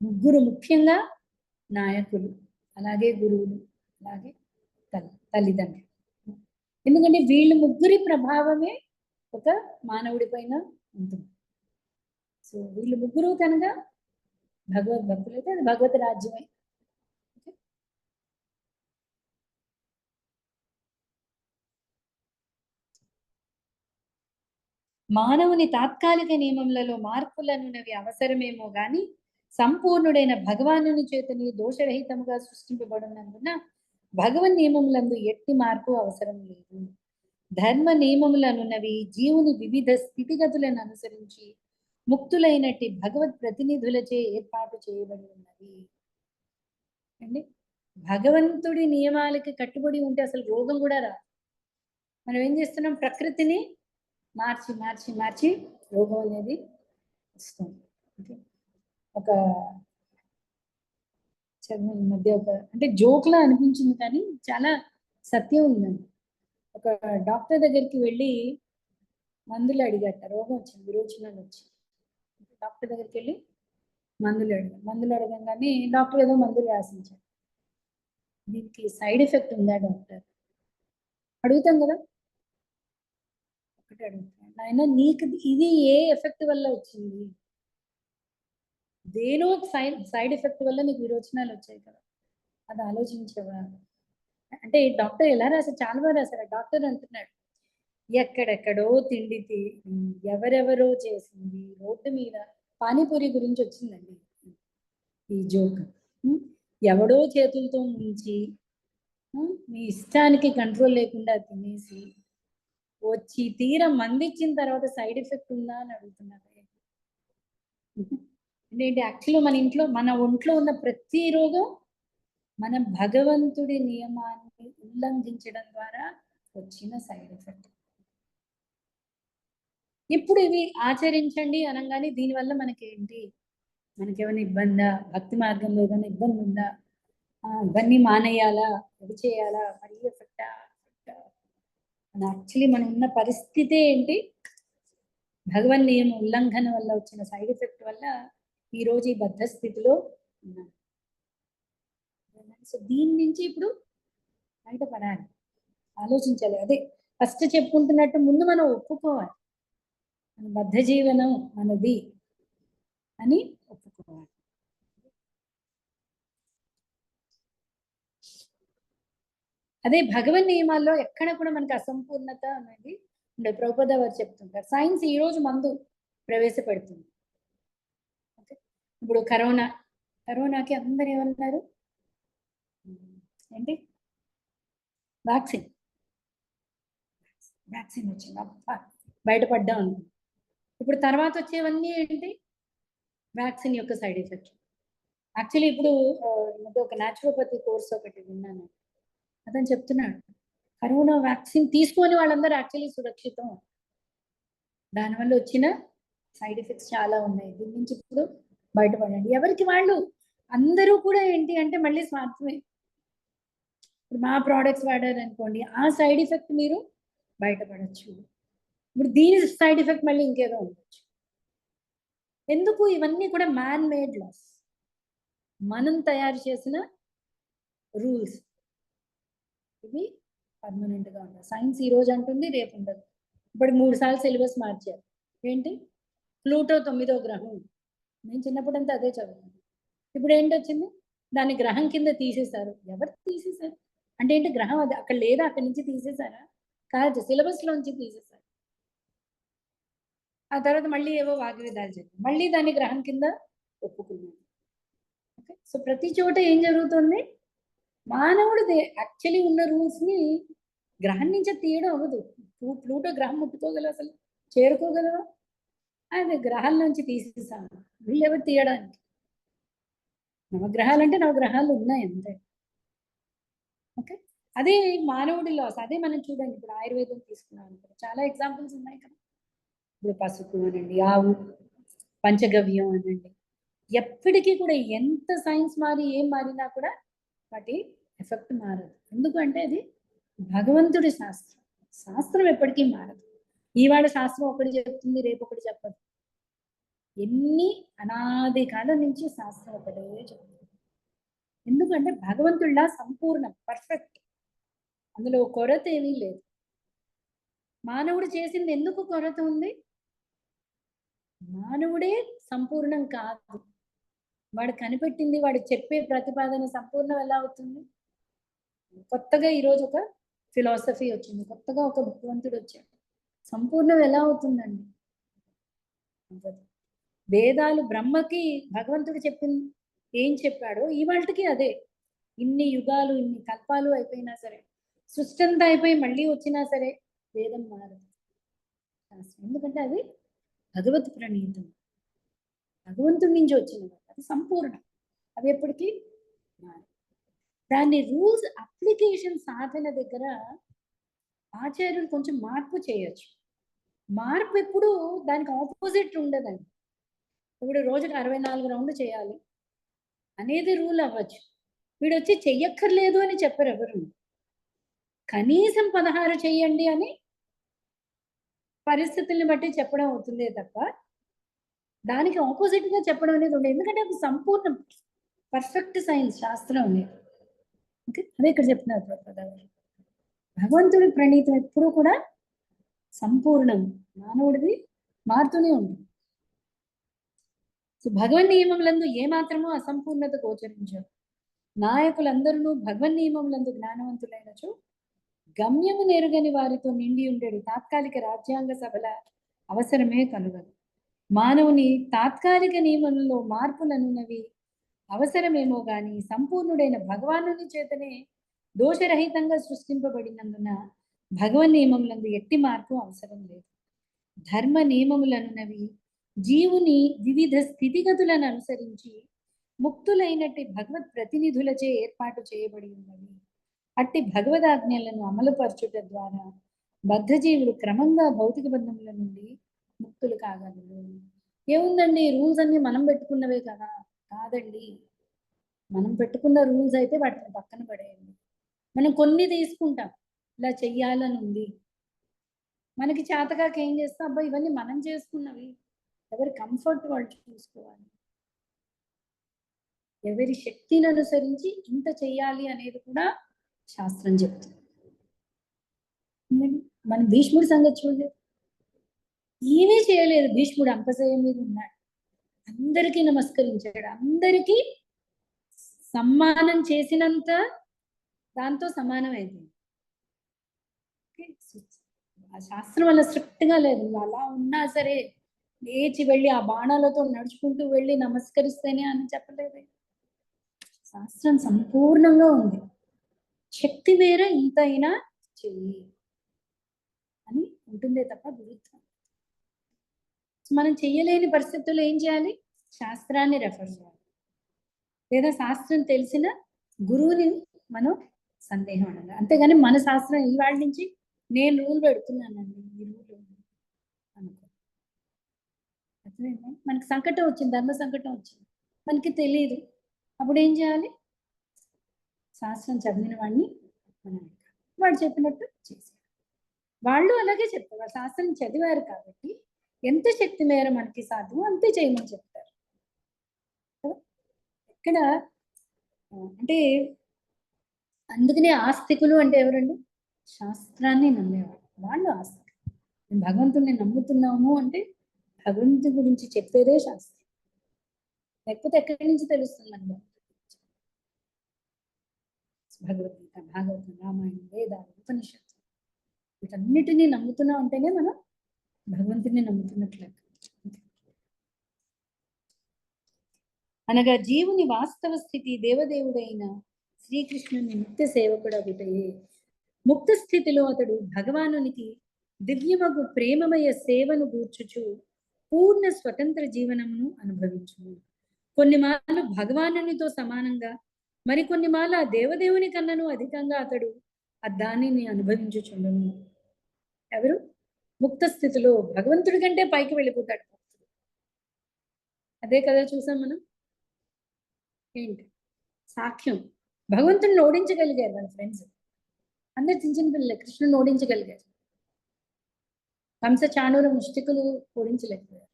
ముగ్గురు ముఖ్యంగా నాయకులు, అలాగే గురువులు, అలాగే తల్లిదండ్రులు. ఎందుకంటే వీళ్ళు ముగ్గురి ప్రభావమే ఒక మానవుడి పైన ఉంటుంది. సో వీళ్ళు ముగ్గురు కనుక భగవద్భక్తులు అయితే అది భగవత్ రాజ్యమే. మానవుని తాత్కాలిక నియమములలో మార్పులనున్నవి అవసరమేమో గాని సంపూర్ణుడైన భగవానుని చేతని దోషరహితముగా సృష్టింపబడినందున భగవన్ నియమములందు ఎట్టి మార్పు అవసరం లేదు. ధర్మ నియమములనున్నవి జీవుని వివిధ స్థితిగతులను అనుసరించి ముక్తులైనట్టి భగవత్ ప్రతినిధులచే ఏర్పాటు చేయబడి ఉన్నవి అండి. భగవంతుడి నియమాలకి కట్టుబడి ఉంటే అసలు రోగం కూడా రాదు. మనం ఏం చేస్తున్నాం, ప్రకృతిని మార్చి మార్చి మార్చి రోగం అనేది వస్తుంది. ఒక చదివిన ఈ మధ్య ఒక అంటే జోక్లా అనిపించింది కానీ చాలా సత్యం ఉందండి. ఒక డాక్టర్ దగ్గరికి వెళ్ళి మందులు అడిగట, రోగం వచ్చింది, విరోచనాలు వచ్చి. డాక్టర్ దగ్గరికి వెళ్ళి మందులు అడగంగానే డాక్టర్ ఏదో మందులు రాసించారు. దీనికి సైడ్ ఎఫెక్ట్ ఉందా డాక్టర్ అడుగుతాం కదా. ఒకటి అడుగుతాను, ఆయన నీకు ఇది ఏ ఎఫెక్ట్ వల్ల వచ్చింది, దేనో సైడ్ ఎఫెక్ట్ వల్ల నీకు విరోచనాలు వచ్చాయి కదా, అది ఆలోచించవా అంటే డాక్టర్ ఎలా రాశారు, చాలా బాగా రాశారు. డాక్టర్ అంటున్నాడు, ఎక్కడెక్కడో తిండి ఎవరెవరో చేసింది, రోడ్డు మీద పానీపూరి గురించి వచ్చిందండి ఈ జోక్. ఎవడో చేతులతో ముంచి మీ ఇష్టానికి కంట్రోల్ లేకుండా తినేసి వచ్చి తీరా మందిచ్చిన తర్వాత సైడ్ ఎఫెక్ట్ ఉందా అని అడుగుతున్నారు. ఏంటి యాక్చువల్గా మన ఒంట్లో ఉన్న ప్రతి రోగం మన భగవంతుడి నియమాన్ని ఉల్లంఘించడం ద్వారా వచ్చిన సైడ్ ఎఫెక్ట్. ఇప్పుడు ఇవి ఆచరించండి అనగానే దీనివల్ల మనకేంటి, మనకేమైనా ఇబ్బందా, భక్తి మార్గంలో ఏదైనా ఇబ్బంది ఉందా, ఇవన్నీ మానేయాలా, ఇది చేయాలా, మరి ఎఫెక్ట్ యాక్చువల్లీ మనం ఉన్న పరిస్థితి ఏంటి, భగవన్ నియమ ఉల్లంఘన వల్ల వచ్చిన సైడ్ ఎఫెక్ట్ వల్ల ఈరోజు ఈ బద్ధ స్థితిలో ఉన్నాం. సో దీని నుంచి ఇప్పుడు బయటపడాలి, ఆలోచించాలి. అదే ఫస్ట్ చెప్పుకుంటున్నట్టు ముందు మనం ఒప్పుకోవాలి, మన బద్ధ జీవనం మనది అని ఒప్పుకోవాలి. అదే భగవన్ నియమాల్లో ఎక్కడ కూడా మనకి అసంపూర్ణత అనేది ఉండే. ప్రభుపాద వారు చెప్తుంటారు, సైన్స్ ఈ రోజు మందు ప్రవేశపెడుతుంది. ఓకే, ఇప్పుడు కరోనాకి అందరు ఏమన్నారు, ఏంటి వ్యాక్సిన్ వచ్చింది, బయటపడ్డాం అనుకో. ఇప్పుడు తర్వాత వచ్చేవన్నీ ఏంటి, వ్యాక్సిన్ యొక్క సైడ్ ఎఫెక్ట్. యాక్చువల్లీ ఇప్పుడు ఒక న్యాచురోపతి కోర్స్ ఒకటి విన్నాను, అతను చెప్తున్నాడు కరోనా వ్యాక్సిన్ తీసుకొని వాళ్ళందరూ యాక్చువల్లీ సురక్షితం, దానివల్ల వచ్చిన సైడ్ ఎఫెక్ట్స్ చాలా ఉన్నాయి, దీని నుంచి ఇప్పుడు బయటపడండి. ఎవరికి వాళ్ళు అందరూ కూడా ఏంటి అంటే మళ్ళీ స్వార్థమే. ఇప్పుడు మా ప్రోడక్ట్స్ వాడారు అనుకోండి, ఆ సైడ్ ఎఫెక్ట్ మీరు బయటపడచ్చు, ఇప్పుడు దీని సైడ్ ఎఫెక్ట్ మళ్ళీ ఇంకేదో ఉండొచ్చు. ఎందుకు, ఇవన్నీ కూడా మ్యాన్ మేడ్ లాస్, మనం తయారు చేసిన రూల్స్, ఇవి పర్మనెంట్ గా ఉంటాయి. సైన్స్ ఈ రోజు అంటుంది, రేపు ఉండదు. ఇప్పుడు 3 సార్లు సిలబస్ మార్చారు. ఏంటి, ప్లూటో 9వ గ్రహం, నేను చిన్నప్పుడు అంతా అదే చదువుతాను. ఇప్పుడు ఏంటి వచ్చింది, దాన్ని గ్రహం కింద తీసేశారు. ఎవరు తీసేశారు అంటే ఏంటి, గ్రహం అది అక్కడ లేదా, అక్కడి నుంచి తీసేశారా, కాదు, సిలబస్ లోంచి తీసేశారు. ఆ తర్వాత మళ్ళీ ఏవో వాగ్వేదాలు జరిగాయి, మళ్ళీ దాన్ని గ్రహం కింద ఒప్పుకున్నారు. ఓకే, సో ప్రతి చోట ఏం జరుగుతుంది, మానవుడు యాక్చువల్లీ ఉన్న రూల్స్ ని గ్రహం నుంచి తీయడం అవ్వదు. ప్లూటో గ్రహం ముట్టుకోగలవు, అసలు చేరుకోగలవా, అది గ్రహాల నుంచి తీసేసాము, వీళ్ళెవరు తీయడానికి. నవగ్రహాలు అంటే నవగ్రహాలు ఉన్నాయి అంతే. ఓకే, అదే మానవుడి లాస్. అదే మనం చూడండి, ఇప్పుడు ఆయుర్వేదం తీసుకున్నాం అనుకో, చాలా ఎగ్జాంపుల్స్ ఉన్నాయి కదా. ఇప్పుడు పసుపు అనండి, ఆవు, పంచగవ్యం అనండి, ఎప్పటికీ కూడా ఎంత సైన్స్ మారి ఏం మారినా కూడా వాటి ఎఫెక్ట్ మారదు. ఎందుకంటే అది భగవంతుడి శాస్త్రం, శాస్త్రం ఎప్పటికీ మారదు. ఈవాడ శాస్త్రం ఒకటి చెప్తుంది, రేపు ఒకటి చెప్పదు. ఎన్ని అనాది కాలం నుంచి శాస్త్రం ఒకటే చెప్తుంది. ఎందుకంటే భగవంతుడిలా సంపూర్ణం, పర్ఫెక్ట్, అందులో కొరత ఏమీ లేదు. మానవుడు చేసింది ఎందుకు కొరత ఉంది, మానవుడే సంపూర్ణం కాదు. వాడు కనిపెట్టింది, వాడు చెప్పే ప్రతిపాదన సంపూర్ణం ఎలా అవుతుంది. కొత్తగా ఈరోజు ఒక ఫిలాసఫీ వచ్చింది, కొత్తగా ఒక భగవంతుడు వచ్చాడు, సంపూర్ణం ఎలా అవుతుందండి. వేదాలు బ్రహ్మకి భగవంతుడు చెప్పింది ఏం చెప్పాడో ఇవాళకి అదే. ఇన్ని యుగాలు ఇన్ని కల్పాలు అయిపోయినా సరే, సృష్టి అంతా అయిపోయి మళ్ళీ వచ్చినా సరే వేదం మారదు శాస్త్రం. ఎందుకంటే అది భగవత్ ప్రణీతం, భగవంతుడి నుంచి వచ్చినది, అది సంపూర్ణం, అది ఎప్పటికీ మారదు. దాన్ని రూల్స్ అప్లికేషన్ సాధన దగ్గర ఆచార్యులు కొంచెం మార్పు చేయొచ్చు. మార్పు ఎప్పుడు దానికి ఆపోజిట్ ఉండదండి. ఇప్పుడు రోజుకి 64 రౌండ్లు చేయాలి అనేది రూల్ అవ్వచ్చు. వీడు వచ్చి చెయ్యక్కర్లేదు అని చెప్పరు ఎవరు. కనీసం 16 చెయ్యండి అని పరిస్థితుల్ని బట్టి చెప్పడం అవుతుందే తప్ప దానికి ఆపోజిట్ గా చెప్పడం అనేది ఉండదు. ఎందుకంటే అది సంపూర్ణ పర్ఫెక్ట్ సైన్స్ శాస్త్రం అనేది. ఓకే, అదే ఇక్కడ చెప్తున్నారు ప్రభుపాద. భగవంతుడి ప్రణీతం ఎప్పుడూ కూడా సంపూర్ణం, మానవుడిది మారుతూనే ఉంటుంది. సో భగవన్ నియమములందు ఏమాత్రమూ అసంపూర్ణత గోచరించదు. నాయకులందరూ భగవన్ నియమములందు జ్ఞానవంతులైనచో గమ్యము నెరుగని వారితో నిండి ఉండేది తాత్కాలిక రాజ్యాంగ సభల అవసరమే కలుగదు. మానవుని తాత్కాలిక నియమంలో మార్పులనున్నవి అవసరమేమో గాని సంపూర్ణుడైన భగవానుని చేతనే దోషరహితంగా సృష్టింపబడినందున భగవన్ నియమములందు ఎట్టి మార్పు అవసరం లేదు. ధర్మ నియమములనున్నవి జీవుని వివిధ స్థితిగతులను అనుసరించి ముక్తులైనట్టి భగవత్ ప్రతినిధులచే ఏర్పాటు చేయబడి ఉన్నవి. అట్టి భగవదాజ్ఞలను అమలుపరచుట ద్వారా బద్ధజీవులు క్రమంగా భౌతిక బంధముల నుండి ముక్తులు కాగలరు. ఏముందండి, రూల్స్ అన్ని మనం పెట్టుకున్నవే కదా? కాదండి, మనం పెట్టుకున్న రూల్స్ అయితే వాటిని పక్కన పడేయండి. మనం కొన్ని తీసుకుంటాం, ఇలా చెయ్యాలని ఉంది, మనకి చేతకాక ఏం చేస్తాం, అబ్బా ఇవన్నీ మనం చేసుకున్నవి, ఎవరి కంఫర్ట్ వాళ్ళు చూసుకోవాలి, ఎవరి శక్తిని అనుసరించి ఇంత చెయ్యాలి అనేది కూడా శాస్త్రం చెప్తుంది. మన భీష్ముడి సంగతి చూడలేదు, ఏమీ చేయలేదు. భీష్ముడు అంపశయ్య మీద ఉన్నాడు, అందరికీ నమస్కరించాడు, అందరికీ సమ్మానం చేసినంత దాంతో సమానం అయిపోయింది. ఆ శాస్త్రం వల్ల స్ట్రిక్ట్ గా లేదు, అలా ఉన్నా సరే లేచి వెళ్ళి ఆ బాణాలతో నడుచుకుంటూ వెళ్ళి నమస్కరిస్తేనే అని చెప్పలేదు. శాస్త్రం సంపూర్ణంగా ఉంది, శక్తి మేర ఇంతైనా చెయ్యి అని ఉంటుందే తప్ప గురుత్వం. మనం చెయ్యలేని పరిస్థితుల్లో ఏం చేయాలి? శాస్త్రాన్ని రెఫర్ చేయాలి, లేదా శాస్త్రం తెలిసిన గురువుని మనం సందేహం అడగాలి. అంతేగాని మన శాస్త్రం ఇవాళ నుంచి నేను రూల్ పెడుతున్నానండి, ఈ రూల్ అనుకో. అర్థమైందా? మనకి సంకటం వచ్చింది, ధర్మ సంకటం వచ్చింది, మనకి తెలియదు, అప్పుడు ఏం చేయాలి? శాస్త్రం చదివిన వాడిని మనం వాడు చెప్పినట్టు చేసి, వాళ్ళు అలాగే చెప్తారు, శాస్త్రం చదివారు కాబట్టి ఎంత శక్తి మేర మనకి సాధ్యం అంతే చేయమని చెప్తారు. ఇక్కడ అంటే అందుకనే ఆస్తికులు అంటే ఎవరండి? శాస్త్రాన్ని నమ్మేవాడు, వాళ్ళు ఆస్తికులు. మేము భగవంతుడిని నమ్ముతున్నాము అంటే భగవంతుడి గురించి చెప్పేదే శాస్త్రం, లేకపోతే ఎక్కడి నుంచి తెలుస్తుంది మనకు? భగవద్గీత, భాగవతం, రామాయణం, వేదాలు, ఉపనిషత్తు, వీటన్నిటినీ నమ్ముతున్నాం అంటేనే మనం భగవంతుడిని నమ్ముతున్నట్లే. అనగా జీవుని వాస్తవ స్థితి దేవదేవుడైన శ్రీకృష్ణుని నిత్య సేవకుడగుటయే. ముక్త స్థితిలో అతడు భగవానునికి దివ్యమగు ప్రేమమయ సేవను గూర్చుచు పూర్ణ స్వతంత్ర జీవనమును అనుభవించును. కొన్ని మార్లు భగవానునితో సమానంగా, మరికొన్ని మార్లు ఆ దేవదేవుని కన్నను అధికంగా అతడు ఆ దానిని అనుభవించుచుండును. ఎవరు? ముక్త స్థితిలో భగవంతుడి కంటే పైకి వెళ్ళిపోతాడు భక్తుడు. అదే కదా చూసాం మనం. ఏంటి సాక్ష్యం? భగవంతుడిని ఓడించగలిగారు వాళ్ళ ఫ్రెండ్స్ అందరు, చిన్న చిన్న పిల్లలు కృష్ణుని ఓడించగలిగారు, కంస చాణూర ముష్టికులు ఓడించలేకపోయారు.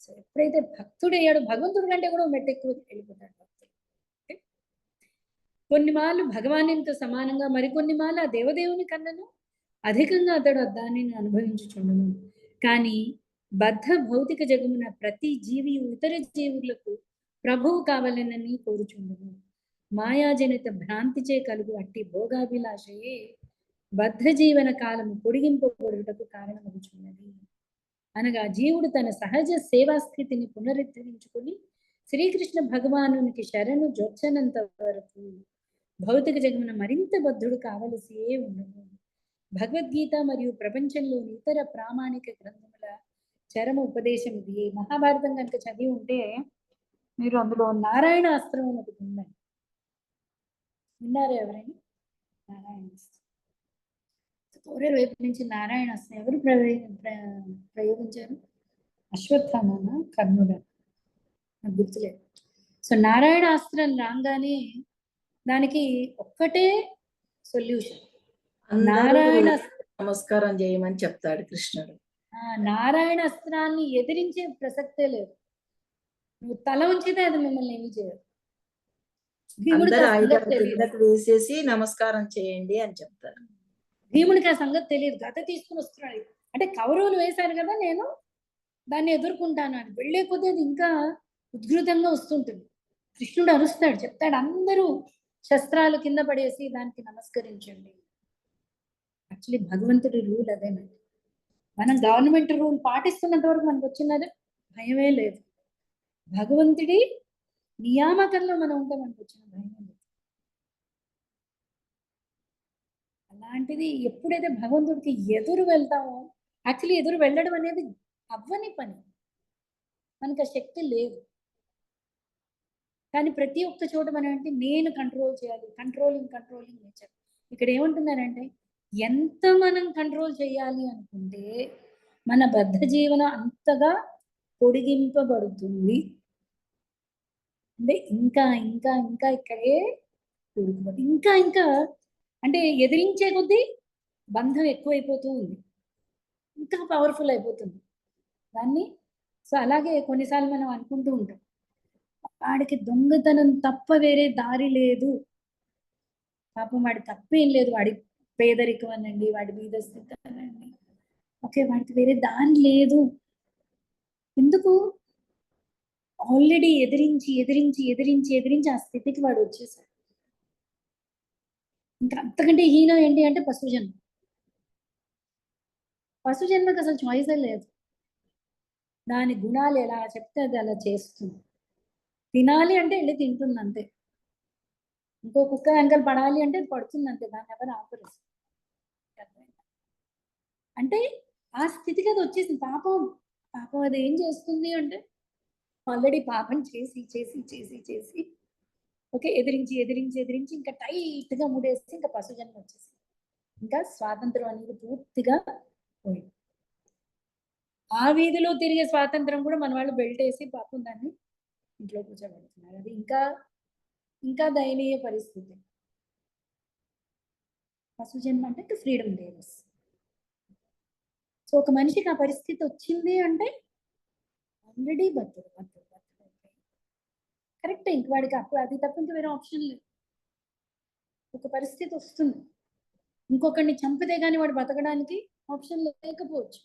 సో ఎప్పుడైతే భక్తుడు అయ్యాడో భగవంతుడి కంటే కూడా మెట్టు ఎక్కువ వెళ్ళిపోతాడు భక్తుడు. కొన్ని మార్లు భగవానునితో సమానంగా, మరికొన్ని మార్లు ఆ దేవదేవుని కన్నను అధికంగా అతడు దానిని అనుభవించుచుండును. కానీ బద్ధ భౌతిక జగమున ప్రతి జీవి ఇతర జీవులకు ప్రభువు కావాలనని కోరుచుండును. మాయాజనిత భ్రాంతిచే కలుగు అట్టి భోగాభిలాషయే బద్ధ జీవన కాలము పొడిగింపబడుటకు కారణమవుచున్నది. అనగా జీవుడు తన సహజ సేవా స్థితిని పునరుద్ధరించుకుని శ్రీకృష్ణ భగవానునికి శరణు జొచ్చనంత వరకు భౌతిక జగమున మరింత బద్ధుడు కావలసి ఉండదు. భగవద్గీత మరియు ప్రపంచంలోని ఇతర ప్రామాణిక గ్రంథముల చరమ ఉపదేశం ఇది. మహాభారతం కనుక చదివి ఉంటే మీరు అందులో నారాయణ అస్త్రం అని ఒకటి ఉందండి. విన్నారా ఎవరైనా? నారాయణ అస్త్రం. కౌరవుల వైపు నుంచి నారాయణ అస్త్రం ఎవరు ప్రయోగించారు? అశ్వత్థామనా కర్ణుడా? నాకు గుర్తులేదు. సో నారాయణ అస్త్రం రాగానే దానికి ఒక్కటే సొల్యూషన్. నారాయణ నమస్కారం చేయమని చెప్తాడు కృష్ణుడు. నారాయణ అస్త్రాన్ని ఎదిరించే ప్రసక్తే లేదు. నువ్వు తల ఉంచితే అది మిమ్మల్ని ఏమి చేయదు. వేసేసి నమస్కారం చేయండి అని చెప్తారు. భీముడికి ఆ సంగతి తెలియదు. గత తీసుకుని వస్తున్నాడు అంటే కౌరవులు వేశారు కదా, నేను దాన్ని ఎదుర్కొంటాను అని వెళ్ళే కొద్దీ అది ఇంకా ఉద్ఘృతంగా వస్తుంటుంది. కృష్ణుడు అరుస్తాడు, చెప్తాడు అందరూ శస్త్రాలు కింద పడేసి దానికి నమస్కరించండి. యాక్చువల్లీ భగవంతుడి రూల్ అదేనండి. మనం గవర్నమెంట్ రూల్ పాటిస్తున్నంత వరకు మనకు వచ్చినది భయమే లేదు. భగవంతుడి నియామకంలో మనం ఉంటే మనకు వచ్చిన భయమే లేదు. అలాంటిది ఎప్పుడైతే భగవంతుడికి ఎదురు వెళ్తామో, యాక్చువల్లీ ఎదురు వెళ్ళడం అనేది అవ్వని పని, మనకు ఆ శక్తి లేదు. కానీ ప్రతి ఒక్క చోట మనం అంటే నేను కంట్రోల్ చేయాలి, కంట్రోలింగ్ నేచర్. ఇక్కడ ఏమంటున్నారంటే ఎంత మనం కంట్రోల్ చేయాలి అనుకుంటే మన బద్ధ జీవనం అంతగా పొడిగింపబడుతుంది. అంటే ఇంకా ఇంకా ఇంకా ఇక్కడే కూడుకుపోతుంది. ఇంకా ఇంకా అంటే ఎదిరించే కొద్దీ బంధం ఎక్కువైపోతూ ఉంది, ఇంకా పవర్ఫుల్ అయిపోతుంది దాన్ని. సో అలాగే కొన్నిసార్లు మనం అనుకుంటూ ఉంటాం, వాడికి దొంగతనం తప్ప వేరే దారి లేదు, పాపం వాడి తప్పేం లేదు, వాడి పేదరికం అనండి, వాడి బీదస్థితి అనండి, ఓకే వాడికి వేరే దారి లేదు. ఎందుకు? ఆల్రెడీ ఎదిరించి ఎదిరించి ఎదిరించి ఎదిరించి ఆ స్థితికి వాడు వచ్చేసాడు. ఇంకా అంతకంటే హీనం ఏంటి అంటే పశుజన్మ. పశుజన్మకు అసలు చాయిసే లేదు. దాని గుణాలు ఎలా చెప్తే అది అలా చేస్తుంది. తినాలి అంటే వెళ్ళి తింటుంది అంతే. ఇంకో కుక్క వెంకలు పడాలి అంటే అది పడుతుంది అంతే, దాన్ని ఎవరు ఆపరు. అంటే ఆ స్థితికి అది వచ్చేసింది. పాపం పాపం అది ఏం చేస్తుంది అంటే ఆల్రెడీ పాపం చేసి చేసి చేసి చేసి ఓకే ఎదిరించి ఎదిరించి ఎదిరించి ఇంకా టైట్గా ముడేసి ఇంకా పశుజన్మ వచ్చేసి ఇంకా స్వాతంత్రం అనేది పూర్తిగా పోయింది. ఆ వీధిలో తిరిగే స్వాతంత్రం కూడా మన వాళ్ళు బెల్ట్ వేసి పాపం దాన్ని ఇంట్లో కూర్చోబెడుతున్నారు. అది ఇంకా ఇంకా దయనీయ పరిస్థితి. పశుజన్మ అంటే ఫ్రీడమ్ డేస్. సో ఒక మనిషికి ఆ పరిస్థితి వచ్చింది అంటే ఆల్రెడీ బతుడు బతుడు బతుడు కరెక్ట్. ఇంక వాడికి అప్పుడు అది తప్ప ఇంకా వేరే ఆప్షన్ లేదు. ఒక పరిస్థితి వస్తుంది, ఇంకొకరిని చంపితే కానీ వాడు బతకడానికి ఆప్షన్ లేకపోవచ్చు.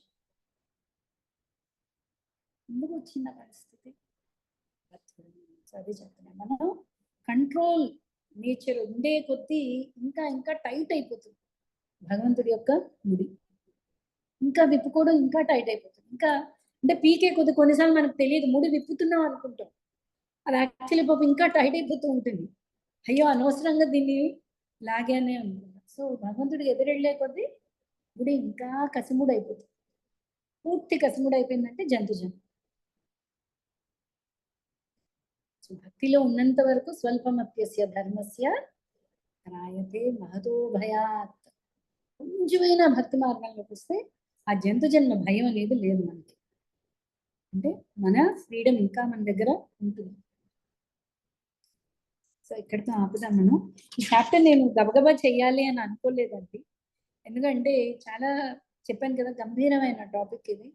ఎందుకు వచ్చింది ఆ పరిస్థితి? అదే చెప్తున్నాను, మనం కంట్రోల్ నేచర్ ఉండే కొద్దీ ఇంకా ఇంకా టైట్ అయిపోతుంది భగవంతుడి యొక్క ముడి. ఇంకా విప్పుకోవడం ఇంకా టైట్ అయిపోతుంది. ఇంకా అంటే పీకే కొద్ది కొన్నిసార్లు మనకు తెలియదు, ముడి విప్పుతున్నాం అనుకుంటాం, అది యాక్చువల్లీ పాపం ఇంకా టైట్ అయిపోతూ ఉంటుంది. అయ్యో అనవసరంగా దీన్ని లాగానే అనుకుంటాం. సో భగవంతుడికి ఎదురెళ్ళే కొద్దీ ముడి ఇంకా కసిముడు అయిపోతుంది. పూర్తి కసిముడు అయిపోయిందంటే జంతుజన్మ. భక్తిలో ఉన్నంత వరకు స్వల్పమప్యస్య ధర్మస్య రాయతే మహతో భయాత్. కొంచెమైన భక్తి మార్గంలోకి వస్తే ఆ జంతు జన్మ భయం అనేది లేదు మనకి. అంటే మన ఫ్రీడమ్ ఇంకా మన దగ్గర ఉంటుంది. సో ఇక్కడితో ఆపుదాం మనం. ఈ చాప్టర్ నేను గబగబా చెయ్యాలి అని అనుకోలేదండి, ఎందుకంటే చాలా చెప్పాను కదా గంభీరమైన టాపిక్ ఇది,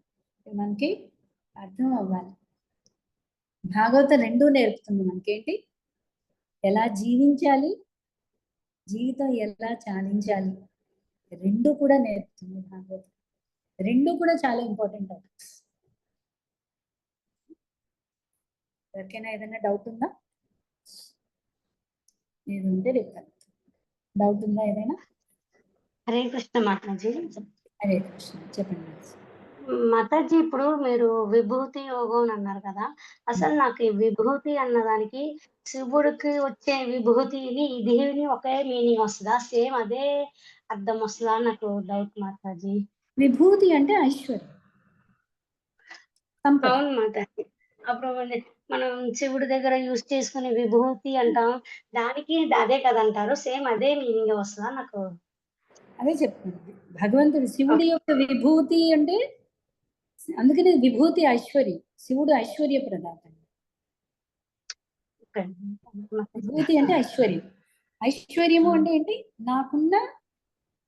మనకి అర్థం అవ్వాలి. భాగవతం రెండూ నేర్పుతుంది మనకేంటి, ఎలా జీవించాలి, జీవితం ఎలా చాలించాలి, రెండు కూడా నేర్పుతుంది భాగవతం. రెండు కూడా చాలా ఇంపార్టెంట్ టాపిక్స్. ఎవరికైనా ఏదైనా డౌట్ ఉందా? ఏది ఉంటే రేపు డౌట్ ఉందా ఏదైనా? హరే కృష్ణ మాతాజీ. హరే కృష్ణ చెప్పండి. మాతాజీ ఇప్పుడు మీరు విభూతి యోగం అని అన్నారు కదా! అసలు నాకు ఈ విభూతి అన్నదానికి శివుడికి వచ్చే విభూతిని, దీని ఒకే మీనింగ్ వస్తదా? సేమ్ అదే అర్థం వస్తదా అని నాకు డౌట్ మాతాజీ. విభూతి అంటే ఐశ్వర్యం, సంపద. అవును మాతాజీ. అప్పుడు మనం శివుడి దగ్గర యూజ్ చేసుకునే విభూతి అంటాం. దానికి అదే కదంటారు. సేమ్ అదే మీనింగే వస్తదా నాకు? అదే చెప్తున్నాను. భగవంతుడు శివుడి యొక్క విభూతి అంటే అందుకనే విభూతి ఐశ్వర్యం. శివుడు ఐశ్వర్య ప్రదాత. ఓకే. విభూతి అంటే ఐశ్వర్యం. ఐశ్వర్యము అంటే ఏంటి? నాకున్న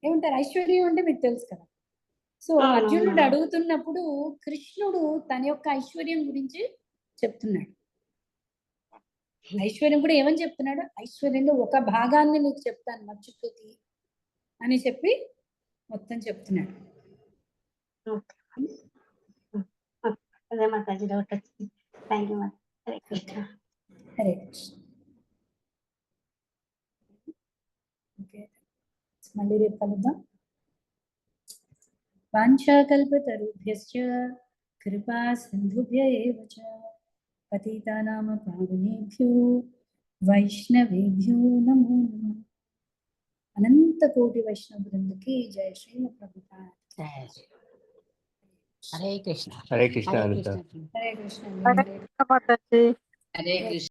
ఏమంటారు ఐశ్వర్యం అంటే మీకు తెలుసు కదా. సో అవును, అర్జునుడు అవును. అడుగుతున్నప్పుడు కృష్ణుడు తన యొక్క ఐశ్వర్యం గురించి చెప్తున్నాడు. ఐశ్వర్యం కూడా ఏమని చెప్తున్నాడు? ఐశ్వర్యంలో ఒక భాగాన్ని నీకు చెప్తాను మర్చిపోతి అని చెప్పి మొత్తం చెప్తున్నాడు. ఓకే. అదే మాతాజీ డౌట్ వచ్చింది. Thank you Mataji. Hare Krishna. Hare Krishna. Okay, మళ్ళీ రేపు కలుద్దాం. వాంఛాకల్పతరుభ్యశ్చ కృపా సింధుభ్య ఏవ చ పతితానాం పావనేభ్యో వైష్ణవేభ్యో నమో నమః. అనంత కోటి వైష్ణవ బృందకి జయ శ్రీల ప్రభుపాద. హరే కృష్ణ. హరే కృష్ణ హరే అనంత. కృష్ణ. హరే కృష్ణ. హరే కృష్ణ మాతాజీ. హరే కృష్ణ.